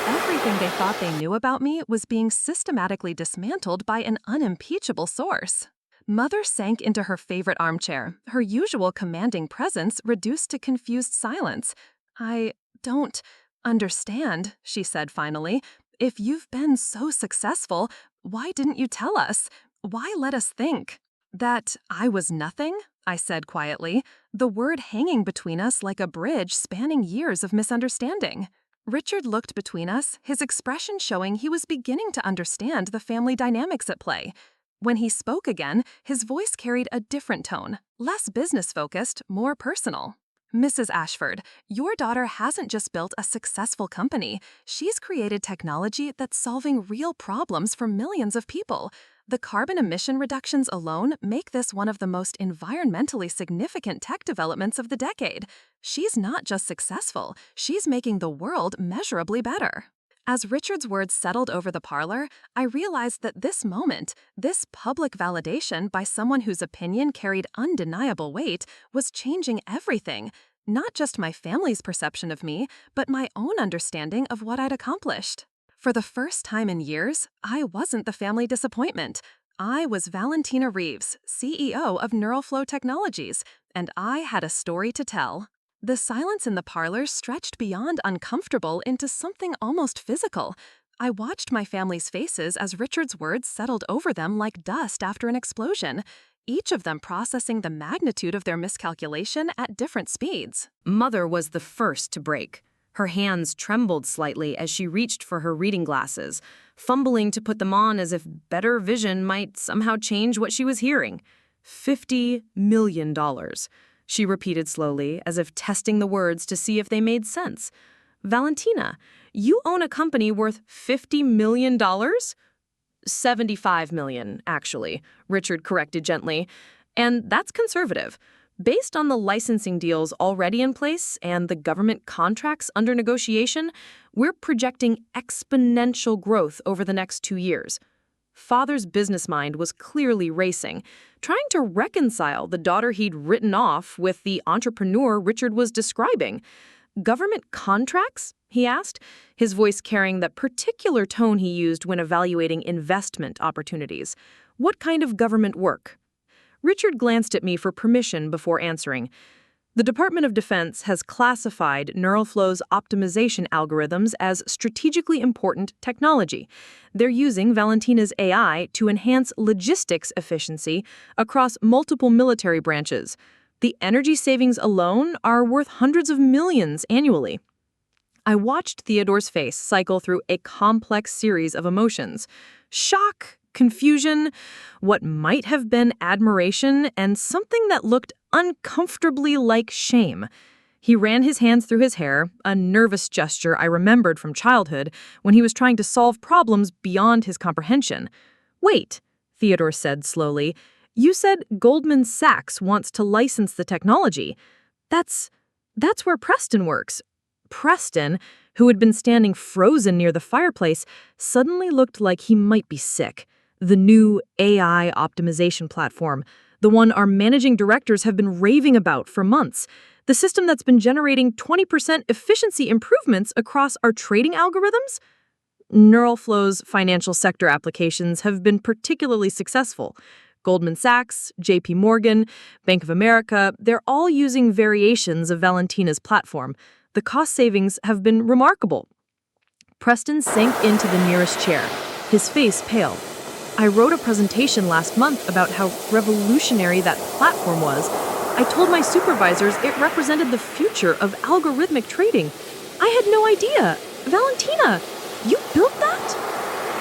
Everything they thought they knew about me was being systematically dismantled by an unimpeachable source. Mother sank into her favorite armchair, her usual commanding presence reduced to confused silence. "I don't understand," she said finally. "If you've been so successful, why didn't you tell us? Why let us think?" "That I was nothing?" I said quietly, the word hanging between us like a bridge spanning years of misunderstanding. Richard looked between us, his expression showing he was beginning to understand the family dynamics at play. When he spoke again, his voice carried a different tone, less business-focused, more personal. "Mrs. Ashford, your daughter hasn't just built a successful company. She's created technology that's solving real problems for millions of people. The carbon emission reductions alone make this one of the most environmentally significant tech developments of the decade. She's not just successful, she's making the world measurably better." As Richard's words settled over the parlor, I realized that this moment, this public validation by someone whose opinion carried undeniable weight, was changing everything. Not just my family's perception of me, but my own understanding of what I'd accomplished. For the first time in years, I wasn't the family disappointment. I was Valentina Reeves, CEO of NeuralFlow Technologies, and I had a story to tell. The silence in the parlor stretched beyond uncomfortable into something almost physical. I watched my family's faces as Richard's words settled over them like dust after an explosion, each of them processing the magnitude of their miscalculation at different speeds. Mother was the first to break. Her hands trembled slightly as she reached for her reading glasses, fumbling to put them on as if better vision might somehow change what she was hearing. $50 million. She repeated slowly, as if testing the words to see if they made sense. "Valentina, you own a company worth $50 million? $75 million, actually," Richard corrected gently. "And that's conservative. Based on the licensing deals already in place and the government contracts under negotiation, we're projecting exponential growth over the next 2 years." Father's business mind was clearly racing, trying to reconcile the daughter he'd written off with the entrepreneur Richard was describing. "Government contracts?" he asked, his voice carrying that particular tone he used when evaluating investment opportunities. "What kind of government work?" Richard glanced at me for permission before answering. "The Department of Defense has classified NeuralFlow's optimization algorithms as strategically important technology. They're using Valentina's AI to enhance logistics efficiency across multiple military branches. The energy savings alone are worth hundreds of millions annually." I watched Theodore's face cycle through a complex series of emotions. Shock, confusion, what might have been admiration, and something that looked uncomfortably like shame. He ran his hands through his hair, a nervous gesture I remembered from childhood when he was trying to solve problems beyond his comprehension. "Wait," Theodore said slowly, "you said Goldman Sachs wants to license the technology. That's where Preston works." Preston, who had been standing frozen near the fireplace, suddenly looked like he might be sick. The new AI optimization platform, the one our managing directors have been raving about for months. The system that's been generating 20% efficiency improvements across our trading algorithms? NeuralFlow's financial sector applications have been particularly successful. Goldman Sachs, JP Morgan, Bank of America, they're all using variations of Valentina's platform. The cost savings have been remarkable. Preston sank into the nearest chair, his face pale. "I wrote a presentation last month about how revolutionary that platform was. I told my supervisors it represented the future of algorithmic trading. I had no idea. Valentina, you built that?"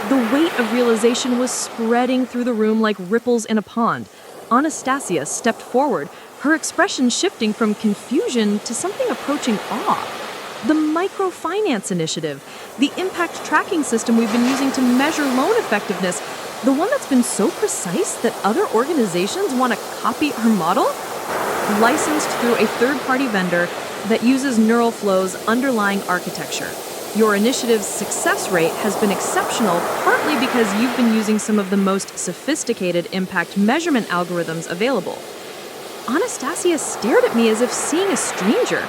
The weight of realization was spreading through the room like ripples in a pond. Anastasia stepped forward, her expression shifting from confusion to something approaching awe. The microfinance initiative, the impact tracking system we've been using to measure loan effectiveness, the one that's been so precise that other organizations want to copy our model? Licensed through a third-party vendor that uses Neuralflow's underlying architecture. Your initiative's success rate has been exceptional, partly because you've been using some of the most sophisticated impact measurement algorithms available. Anastasia stared at me as if seeing a stranger.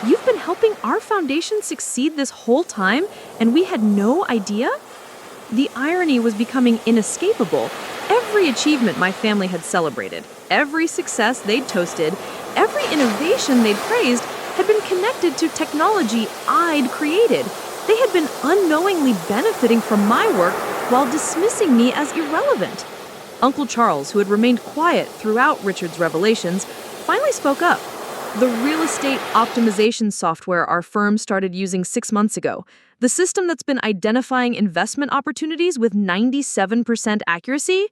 You've been helping our foundation succeed this whole time, and we had no idea? The irony was becoming inescapable. Every achievement my family had celebrated, every success they'd toasted, every innovation they'd praised had been connected to technology I'd created. They had been unknowingly benefiting from my work while dismissing me as irrelevant. Uncle Charles, who had remained quiet throughout Richard's revelations, finally spoke up. The real estate optimization software our firm started using 6 months ago, the system that's been identifying investment opportunities with 97% accuracy?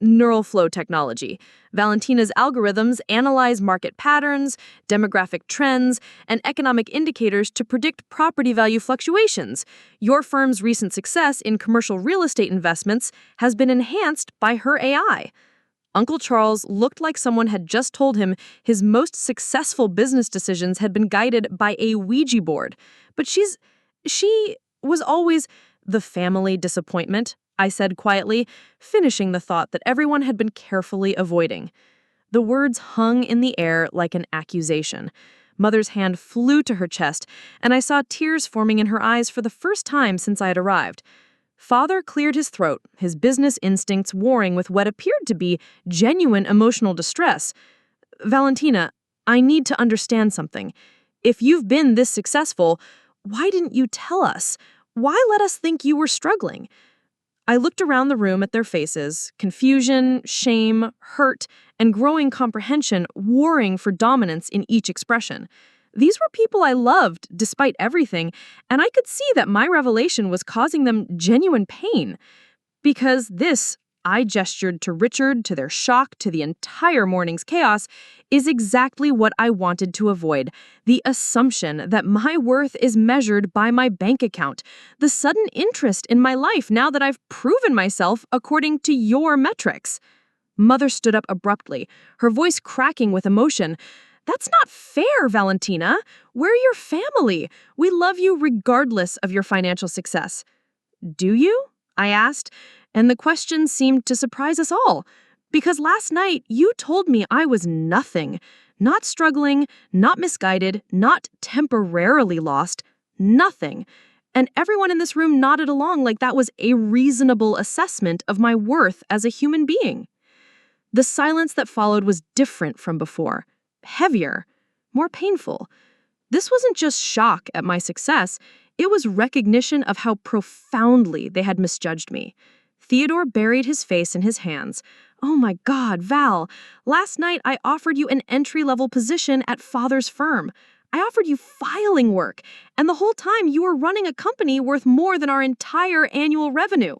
Neuralflow technology. Valentina's algorithms analyze market patterns, demographic trends, and economic indicators to predict property value fluctuations. Your firm's recent success in commercial real estate investments has been enhanced by her AI. Uncle Charles looked like someone had just told him his most successful business decisions had been guided by a Ouija board. But she was always the family disappointment, I said quietly, finishing the thought that everyone had been carefully avoiding. The words hung in the air like an accusation. Mother's hand flew to her chest, and I saw tears forming in her eyes for the first time since I had arrived. Father cleared his throat, his business instincts warring with what appeared to be genuine emotional distress. Valentina, I need to understand something. If you've been this successful, why didn't you tell us? Why let us think you were struggling? I looked around the room at their faces, confusion, shame, hurt, and growing comprehension warring for dominance in each expression. These were people I loved, despite everything, and I could see that my revelation was causing them genuine pain. Because this, I gestured to Richard, to their shock, to the entire morning's chaos, is exactly what I wanted to avoid. The assumption that my worth is measured by my bank account. The sudden interest in my life now that I've proven myself according to your metrics. Mother stood up abruptly, her voice cracking with emotion. That's not fair, Valentina. We're your family. We love you regardless of your financial success. Do you? I asked, and the question seemed to surprise us all. Because last night, you told me I was nothing. Not struggling, not misguided, not temporarily lost. Nothing. And everyone in this room nodded along like that was a reasonable assessment of my worth as a human being. The silence that followed was different from before. Heavier, more painful. This wasn't just shock at my success, it was recognition of how profoundly they had misjudged me. Theodore buried his face in his hands. Oh my God, Val, last night I offered you an entry-level position at Father's firm. I offered you filing work, and the whole time you were running a company worth more than our entire annual revenue.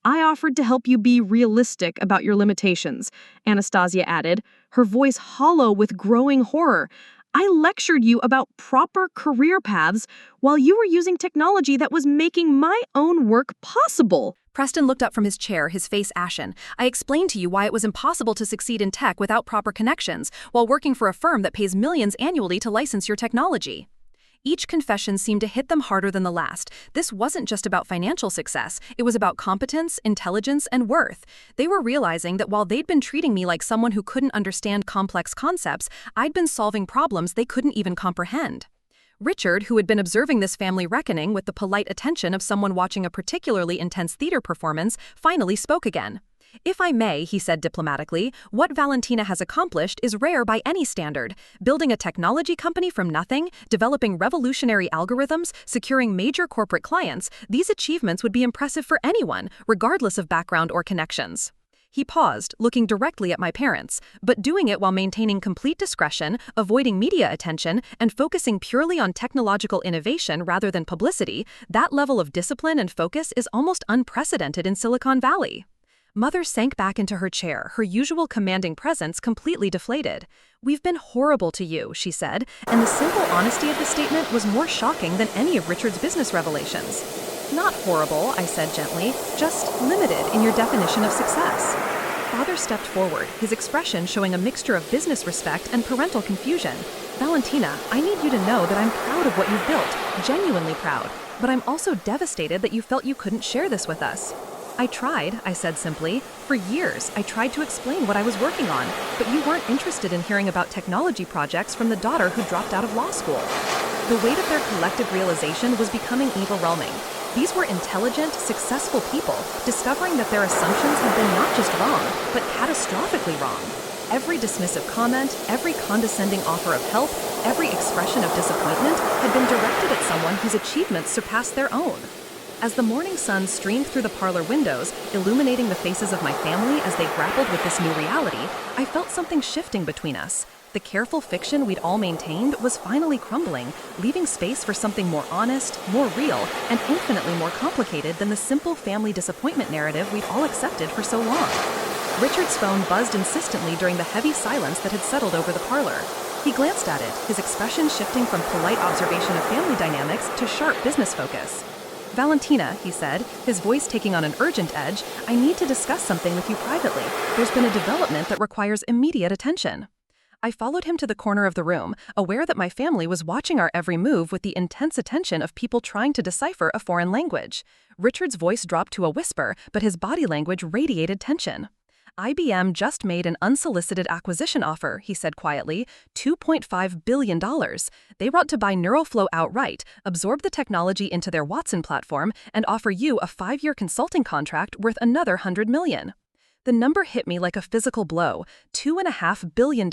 I offered to help you be realistic about your limitations, Anastasia added, her voice hollow with growing horror. I lectured you about proper career paths while you were using technology that was making my own work possible. Preston looked up from his chair, his face ashen. I explained to you why it was impossible to succeed in tech without proper connections, while working for a firm that pays millions annually to license your technology. Each confession seemed to hit them harder than the last. This wasn't just about financial success. It was about competence, intelligence, and worth. They were realizing that while they'd been treating me like someone who couldn't understand complex concepts, I'd been solving problems they couldn't even comprehend. Richard, who had been observing this family reckoning with the polite attention of someone watching a particularly intense theater performance, finally spoke again. If I may, he said diplomatically, what Valentina has accomplished is rare by any standard. Building a technology company from nothing, developing revolutionary algorithms, securing major corporate clients, these achievements would be impressive for anyone, regardless of background or connections. He paused, looking directly at my parents, but doing it while maintaining complete discretion, avoiding media attention, and focusing purely on technological innovation rather than publicity. That level of discipline and focus is almost unprecedented in Silicon Valley. Mother sank back into her chair, her usual commanding presence completely deflated. "We've been horrible to you," she said, and the simple honesty of the statement was more shocking than any of Richard's business revelations. "Not horrible," I said gently, "just limited in your definition of success." Father stepped forward, his expression showing a mixture of business respect and parental confusion. "Valentina, I need you to know that I'm proud of what you've built, genuinely proud, but I'm also devastated that you felt you couldn't share this with us." "I tried," I said simply. "For years, I tried to explain what I was working on, but you weren't interested in hearing about technology projects from the daughter who dropped out of law school." The weight of their collective realization was becoming overwhelming. These were intelligent, successful people, discovering that their assumptions had been not just wrong, but catastrophically wrong. Every dismissive comment, every condescending offer of help, every expression of disappointment had been directed at someone whose achievements surpassed their own. As the morning sun streamed through the parlor windows, illuminating the faces of my family as they grappled with this new reality, I felt something shifting between us. The careful fiction we'd all maintained was finally crumbling, leaving space for something more honest, more real, and infinitely more complicated than the simple family disappointment narrative we'd all accepted for so long. Richard's phone buzzed insistently during the heavy silence that had settled over the parlor. He glanced at it, his expression shifting from polite observation of family dynamics to sharp business focus. "Valentina," he said, his voice taking on an urgent edge, "I need to discuss something with you privately. There's been a development that requires immediate attention." I followed him to the corner of the room, aware that my family was watching our every move with the intense attention of people trying to decipher a foreign language. Richard's voice dropped to a whisper, but his body language radiated tension. "IBM just made an unsolicited acquisition offer," he said quietly, $2.5 billion. They want to buy Neuroflow outright, absorb the technology into their Watson platform, and offer you a 5-year consulting contract worth another $100 million. The number hit me like a physical blow, $2.5 billion.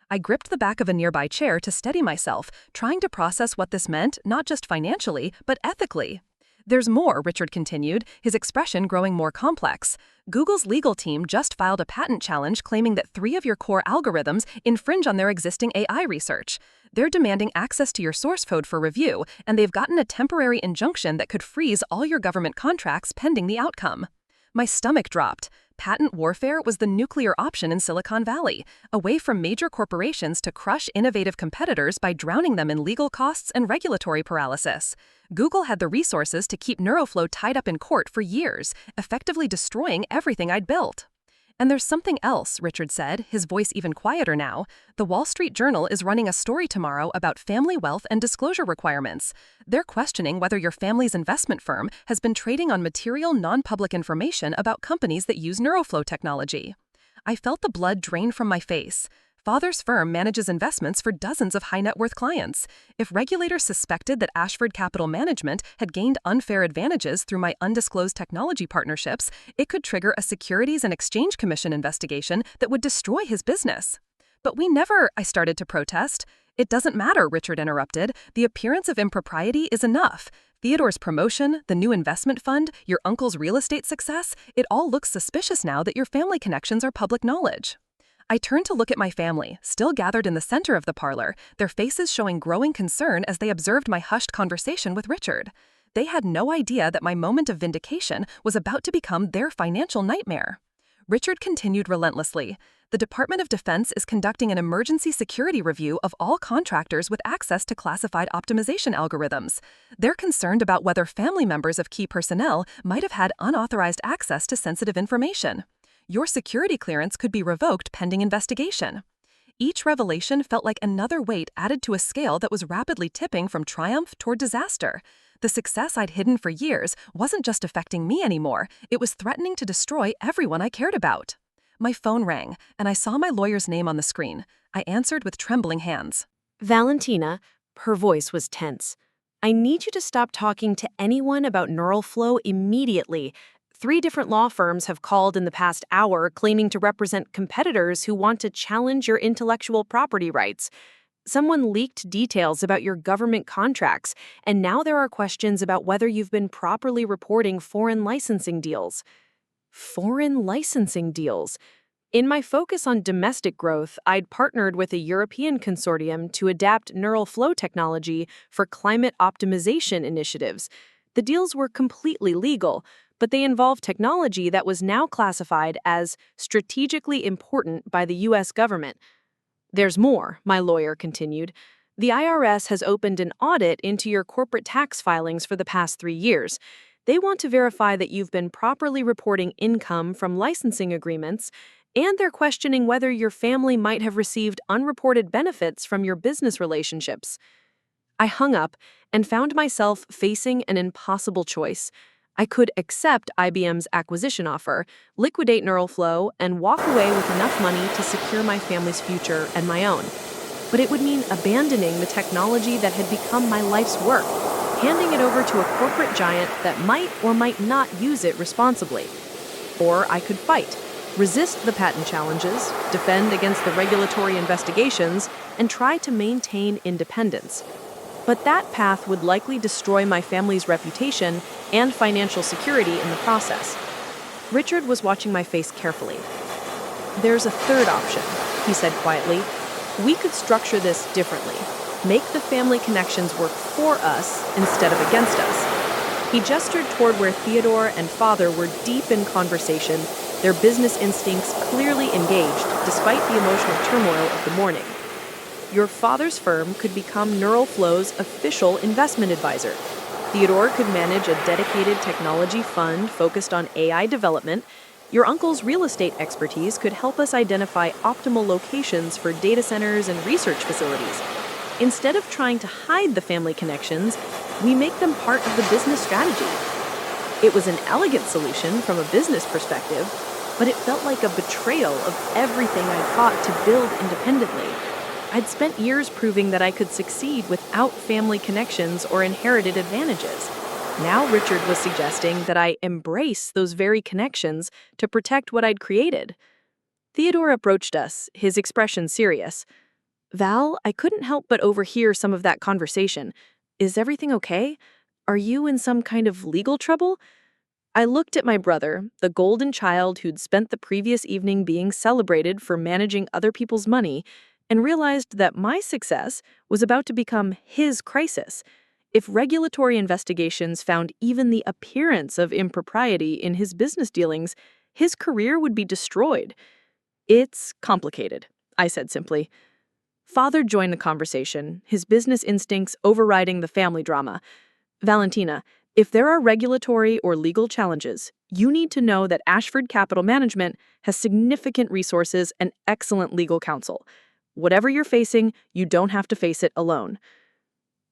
I gripped the back of a nearby chair to steady myself, trying to process what this meant, not just financially, but ethically. "There's more," Richard continued, his expression growing more complex. "Google's legal team just filed a patent challenge claiming that 3 of your core algorithms infringe on their existing AI research. They're demanding access to your source code for review, and they've gotten a temporary injunction that could freeze all your government contracts pending the outcome." My stomach dropped. Patent warfare was the nuclear option in Silicon Valley, a way for major corporations to crush innovative competitors by drowning them in legal costs and regulatory paralysis. Google had the resources to keep Neuroflow tied up in court for years, effectively destroying everything I'd built. "And there's something else," Richard said, his voice even quieter now. "The Wall Street Journal is running a story tomorrow about family wealth and disclosure requirements. They're questioning whether your family's investment firm has been trading on material non-public information about companies that use Neuroflow technology." I felt the blood drain from my face. Father's firm manages investments for dozens of high-net-worth clients. If regulators suspected that Ashford Capital Management had gained unfair advantages through my undisclosed technology partnerships, it could trigger a Securities and Exchange Commission investigation that would destroy his business. "But we never," I started to protest. "It doesn't matter," Richard interrupted. "The appearance of impropriety is enough. Theodore's promotion, the new investment fund, your uncle's real estate success, it all looks suspicious now that your family connections are public knowledge." I turned to look at my family, still gathered in the center of the parlor, their faces showing growing concern as they observed my hushed conversation with Richard. They had no idea that my moment of vindication was about to become their financial nightmare. Richard continued relentlessly. "The Department of Defense is conducting an emergency security review of all contractors with access to classified optimization algorithms. They're concerned about whether family members of key personnel might have had unauthorized access to sensitive information. Your security clearance could be revoked pending investigation." Each revelation felt like another weight added to a scale that was rapidly tipping from triumph toward disaster. The success I'd hidden for years wasn't just affecting me anymore, it was threatening to destroy everyone I cared about. My phone rang, and I saw my lawyer's name on the screen. I answered with trembling hands. Valentina, her voice was tense. "I need you to stop talking to anyone about Neuroflow immediately. 3 different law firms have called in the past hour claiming to represent competitors who want to challenge your intellectual property rights. Someone leaked details about your government contracts, and now there are questions about whether you've been properly reporting foreign licensing deals." Foreign licensing deals? In my focus on domestic growth, I'd partnered with a European consortium to adapt neural flow technology for climate optimization initiatives. The deals were completely legal, but they involve technology that was now classified as strategically important by the U.S. government. There's more, my lawyer continued. The IRS has opened an audit into your corporate tax filings for the past 3 years. They want to verify that you've been properly reporting income from licensing agreements, and they're questioning whether your family might have received unreported benefits from your business relationships. I hung up and found myself facing an impossible choice. I could accept IBM's acquisition offer, liquidate Neuralflow, and walk away with enough money to secure my family's future and my own. But it would mean abandoning the technology that had become my life's work, handing it over to a corporate giant that might or might not use it responsibly. Or I could fight, resist the patent challenges, defend against the regulatory investigations, and try to maintain independence. But that path would likely destroy my family's reputation and financial security in the process. Richard was watching my face carefully. "There's a third option," he said quietly. "We could structure this differently. Make the family connections work for us instead of against us." He gestured toward where Theodore and Father were deep in conversation, their business instincts clearly engaged despite the emotional turmoil of the morning. "Your father's firm could become Neuralflow's official investment advisor. Theodore could manage a dedicated technology fund focused on AI development. Your uncle's real estate expertise could help us identify optimal locations for data centers and research facilities. Instead of trying to hide the family connections, we make them part of the business strategy." It was an elegant solution from a business perspective, but it felt like a betrayal of everything I'd fought to build independently. I'd spent years proving that I could succeed without family connections or inherited advantages. Now Richard was suggesting that I embrace those very connections to protect what I'd created. Theodore approached us, his expression serious. "Val, I couldn't help but overhear some of that conversation. Is everything okay? Are you in some kind of legal trouble?" I looked at my brother, the golden child who'd spent the previous evening being celebrated for managing other people's money, and realized that my success was about to become his crisis. If regulatory investigations found even the appearance of impropriety in his business dealings, his career would be destroyed. "It's complicated," I said simply. Father joined the conversation, his business instincts overriding the family drama. "Valentina, if there are regulatory or legal challenges, you need to know that Ashford Capital Management has significant resources and excellent legal counsel. Whatever you're facing, you don't have to face it alone."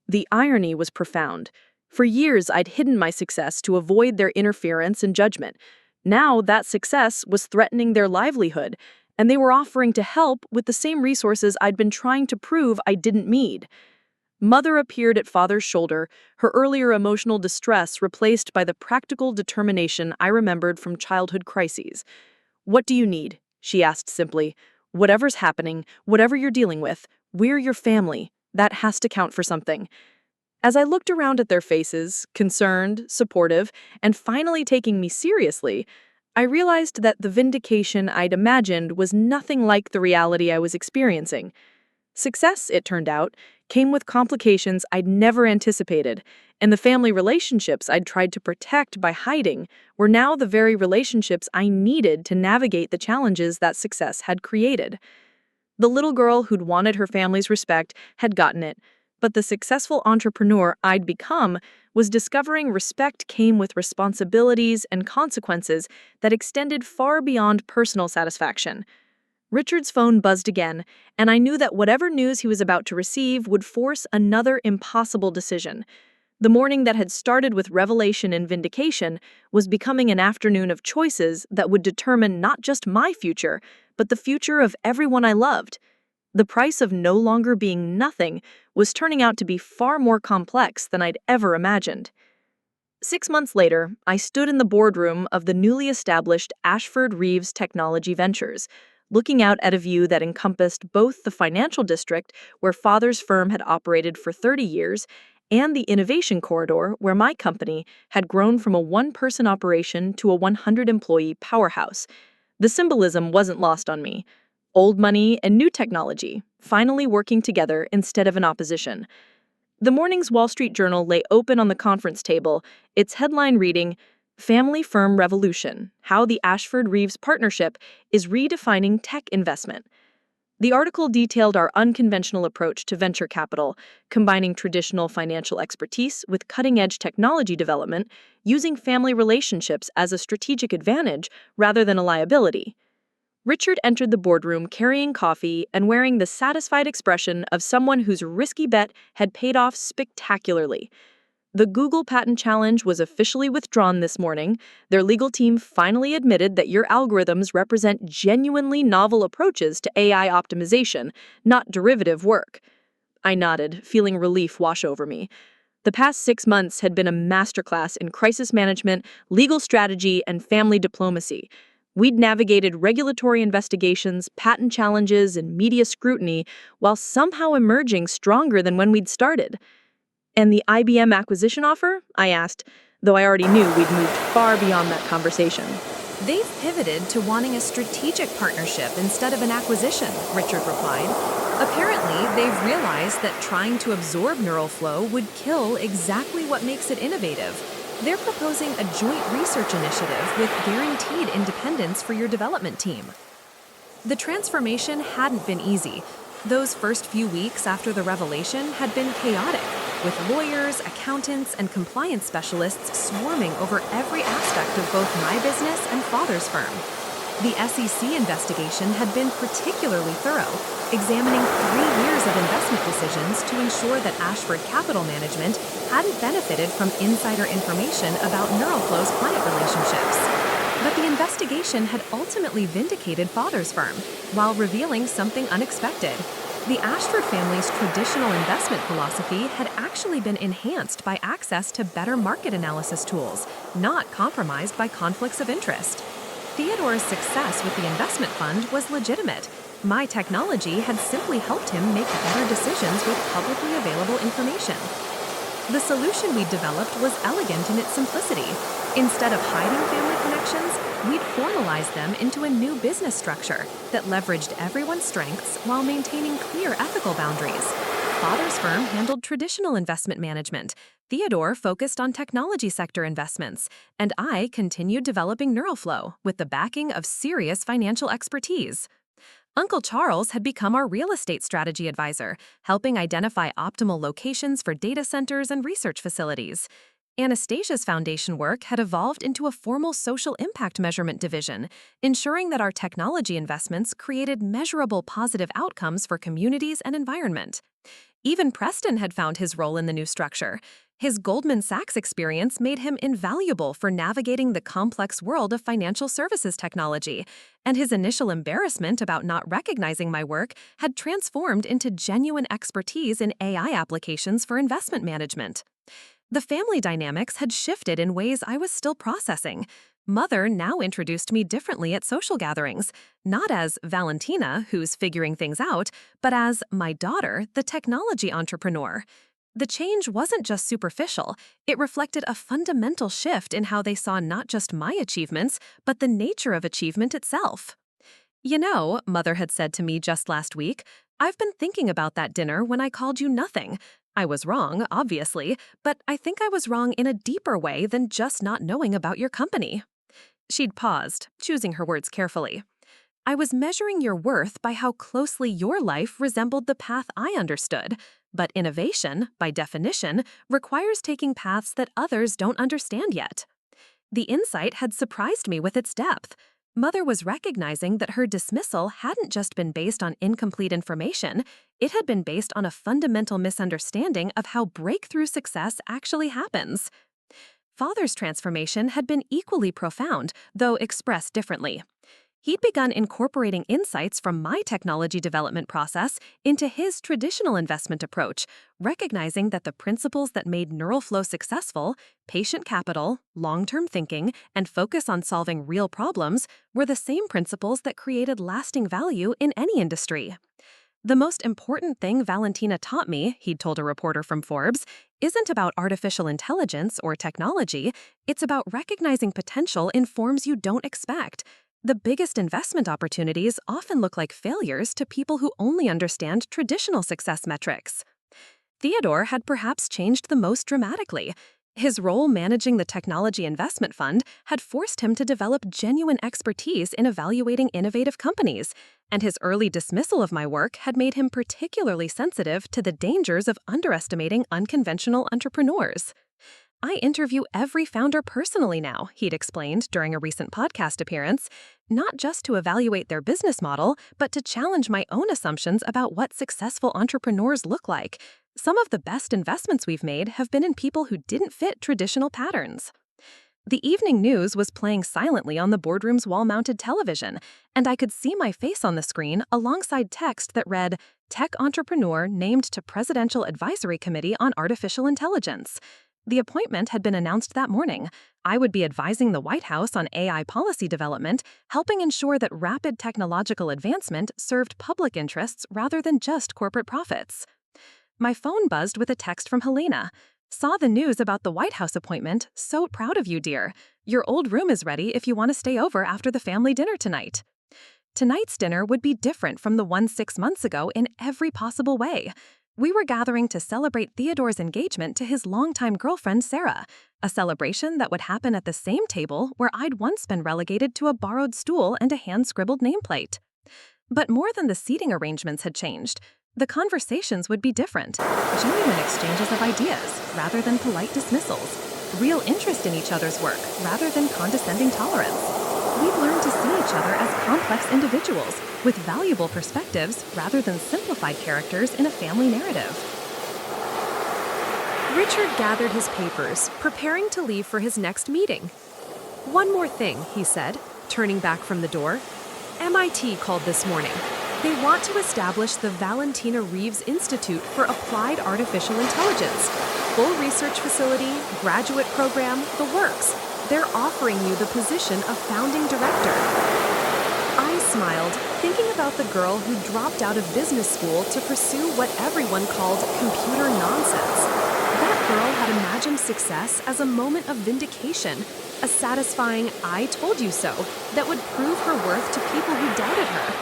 The irony was profound. For years, I'd hidden my success to avoid their interference and judgment. Now, that success was threatening their livelihood, and they were offering to help with the same resources I'd been trying to prove I didn't need. Mother appeared at Father's shoulder, her earlier emotional distress replaced by the practical determination I remembered from childhood crises. "What do you need?" she asked simply. "Whatever's happening, whatever you're dealing with, we're your family. That has to count for something." As I looked around at their faces, concerned, supportive, and finally taking me seriously, I realized that the vindication I'd imagined was nothing like the reality I was experiencing. Success, it turned out, came with complications I'd never anticipated, and the family relationships I'd tried to protect by hiding were now the very relationships I needed to navigate the challenges that success had created. The little girl who'd wanted her family's respect had gotten it, but the successful entrepreneur I'd become was discovering respect came with responsibilities and consequences that extended far beyond personal satisfaction. Richard's phone buzzed again, and I knew that whatever news he was about to receive would force another impossible decision. The morning that had started with revelation and vindication was becoming an afternoon of choices that would determine not just my future, but the future of everyone I loved. The price of no longer being nothing was turning out to be far more complex than I'd ever imagined. 6 months later, I stood in the boardroom of the newly established Ashford Reeves Technology Ventures, looking out at a view that encompassed both the financial district, where Father's firm had operated for 30 years, and the innovation corridor, where my company had grown from a one-person operation to a 100-employee powerhouse. The symbolism wasn't lost on me. Old money and new technology, finally working together instead of in opposition. The morning's Wall Street Journal lay open on the conference table, its headline reading, Family Firm Revolution: How the Ashford-Reeves Partnership is Redefining Tech Investment. The article detailed our unconventional approach to venture capital, combining traditional financial expertise with cutting-edge technology development, using family relationships as a strategic advantage rather than a liability. Richard entered the boardroom carrying coffee and wearing the satisfied expression of someone whose risky bet had paid off spectacularly. The Google patent challenge was officially withdrawn this morning. Their legal team finally admitted that your algorithms represent genuinely novel approaches to AI optimization, not derivative work. I nodded, feeling relief wash over me. The past 6 months had been a masterclass in crisis management, legal strategy, and family diplomacy. We'd navigated regulatory investigations, patent challenges, and media scrutiny while somehow emerging stronger than when we'd started. "And the IBM acquisition offer?" I asked, though I already knew we'd moved far beyond that conversation. They've pivoted to wanting a strategic partnership instead of an acquisition, Richard replied. Apparently, they've realized that trying to absorb NeuralFlow would kill exactly what makes it innovative. They're proposing a joint research initiative with guaranteed independence for your development team. The transformation hadn't been easy. Those first few weeks after the revelation had been chaotic, with lawyers, accountants, and compliance specialists swarming over every aspect of both my business and father's firm. The SEC investigation had been particularly thorough, examining 3 years of investment decisions to ensure that Ashford Capital Management hadn't benefited from insider information about NeuralFlow's client relationships. But the investigation had ultimately vindicated father's firm, while revealing something unexpected. The Ashford family's traditional investment philosophy had actually been enhanced by access to better market analysis tools, not compromised by conflicts of interest. Theodore's success with the investment fund was legitimate. My technology had simply helped him make better decisions with publicly available information. The solution we'd developed was elegant in its simplicity. Instead of hiding family connections, we'd formalized them into a new business structure that leveraged everyone's strengths while maintaining clear ethical boundaries. Father's firm handled traditional investment management. Theodore focused on technology sector investments, and I continued developing NeuralFlow with the backing of serious financial expertise. Uncle Charles had become our real estate strategy advisor, helping identify optimal locations for data centers and research facilities. Anastasia's foundation work had evolved into a formal social impact measurement division, ensuring that our technology investments created measurable positive outcomes for communities and environment. Even Preston had found his role in the new structure. His Goldman Sachs experience made him invaluable for navigating the complex world of financial services technology, and his initial embarrassment about not recognizing my work had transformed into genuine expertise in AI applications for investment management. The family dynamics had shifted in ways I was still processing. Mother now introduced me differently at social gatherings, not as Valentina, who's figuring things out, but as my daughter, the technology entrepreneur. The change wasn't just superficial, it reflected a fundamental shift in how they saw not just my achievements, but the nature of achievement itself. "You know," Mother had said to me just last week, "I've been thinking about that dinner when I called you nothing. I was wrong, obviously, but I think I was wrong in a deeper way than just not knowing about your company." She'd paused, choosing her words carefully. "I was measuring your worth by how closely your life resembled the path I understood. But innovation, by definition, requires taking paths that others don't understand yet." The insight had surprised me with its depth. Mother was recognizing that her dismissal hadn't just been based on incomplete information, it had been based on a fundamental misunderstanding of how breakthrough success actually happens. Father's transformation had been equally profound, though expressed differently. He'd begun incorporating insights from my technology development process into his traditional investment approach, recognizing that the principles that made NeuralFlow successful, patient capital, long-term thinking, and focus on solving real problems, were the same principles that created lasting value in any industry. "The most important thing Valentina taught me," he'd told a reporter from Forbes, "isn't about artificial intelligence or technology, it's about recognizing potential in forms you don't expect. The biggest investment opportunities often look like failures to people who only understand traditional success metrics." Theodore had perhaps changed the most dramatically. His role managing the technology investment fund had forced him to develop genuine expertise in evaluating innovative companies, and his early dismissal of my work had made him particularly sensitive to the dangers of underestimating unconventional entrepreneurs. I interview every founder personally now, he'd explained during a recent podcast appearance, not just to evaluate their business model, but to challenge my own assumptions about what successful entrepreneurs look like. Some of the best investments we've made have been in people who didn't fit traditional patterns. The evening news was playing silently on the boardroom's wall-mounted television, and I could see my face on the screen alongside text that read, "Tech entrepreneur named to Presidential Advisory Committee on Artificial Intelligence." The appointment had been announced that morning. I would be advising the White House on AI policy development, helping ensure that rapid technological advancement served public interests rather than just corporate profits. My phone buzzed with a text from Helena. "Saw the news about the White House appointment. So proud of you, dear. Your old room is ready if you want to stay over after the family dinner tonight." Tonight's dinner would be different from the one 6 months ago in every possible way. We were gathering to celebrate Theodore's engagement to his longtime girlfriend, Sarah, a celebration that would happen at the same table where I'd once been relegated to a borrowed stool and a hand-scribbled nameplate. But more than the seating arrangements had changed, the conversations would be different. Genuine exchanges of ideas rather than polite dismissals. Real interest in each other's work rather than condescending tolerance. We'd learned to see each other as complex individuals with valuable perspectives rather than simplified characters in a family narrative. Richard gathered his papers, preparing to leave for his next meeting. "One more thing," he said, turning back from the door. "MIT called this morning. They want to establish the Valentina Reeves Institute for Applied Artificial Intelligence. Full research facility, graduate program, the works. They're offering you the position of founding director." I smiled, thinking about the girl who dropped out of business school to pursue what everyone called computer nonsense. That girl had imagined success as a moment of vindication, a satisfying "I told you so" that would prove her worth to people who doubted her.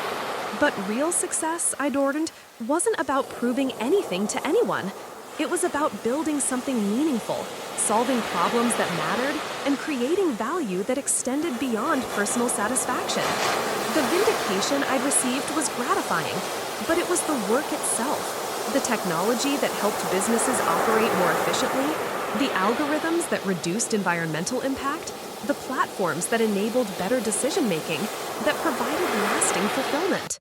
But real success, I'd ordered, wasn't about proving anything to anyone. It was about building something meaningful, solving problems that mattered, and creating value that extended beyond personal satisfaction. The vindication I'd received was gratifying, but it was the work itself. The technology that helped businesses operate more efficiently, the algorithms that reduced environmental impact, the platforms that enabled better decision-making, that provided lasting fulfillment.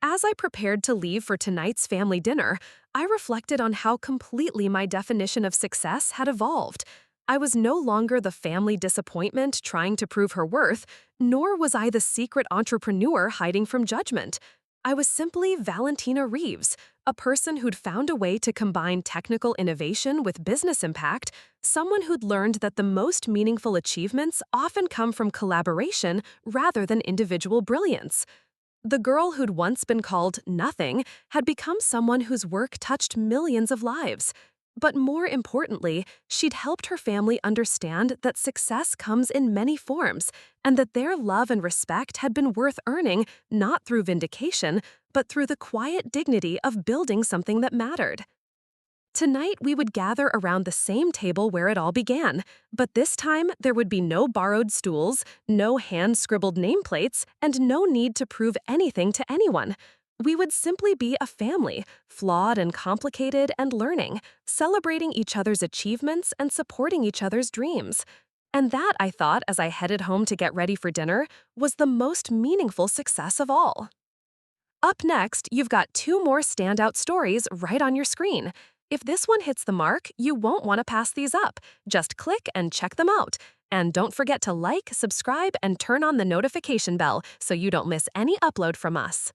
As I prepared to leave for tonight's family dinner, I reflected on how completely my definition of success had evolved. I was no longer the family disappointment trying to prove her worth, nor was I the secret entrepreneur hiding from judgment. I was simply Valentina Reeves, a person who'd found a way to combine technical innovation with business impact, someone who'd learned that the most meaningful achievements often come from collaboration rather than individual brilliance. The girl who'd once been called nothing had become someone whose work touched millions of lives. But more importantly, she'd helped her family understand that success comes in many forms, and that their love and respect had been worth earning not through vindication, but through the quiet dignity of building something that mattered. Tonight, we would gather around the same table where it all began, but this time there would be no borrowed stools, no hand-scribbled nameplates, and no need to prove anything to anyone. We would simply be a family, flawed and complicated and learning, celebrating each other's achievements and supporting each other's dreams. And that, I thought as I headed home to get ready for dinner, was the most meaningful success of all. Up next, you've got 2 more standout stories right on your screen. If this one hits the mark, you won't want to pass these up. Just click and check them out. And don't forget to like, subscribe, and turn on the notification bell so you don't miss any upload from us.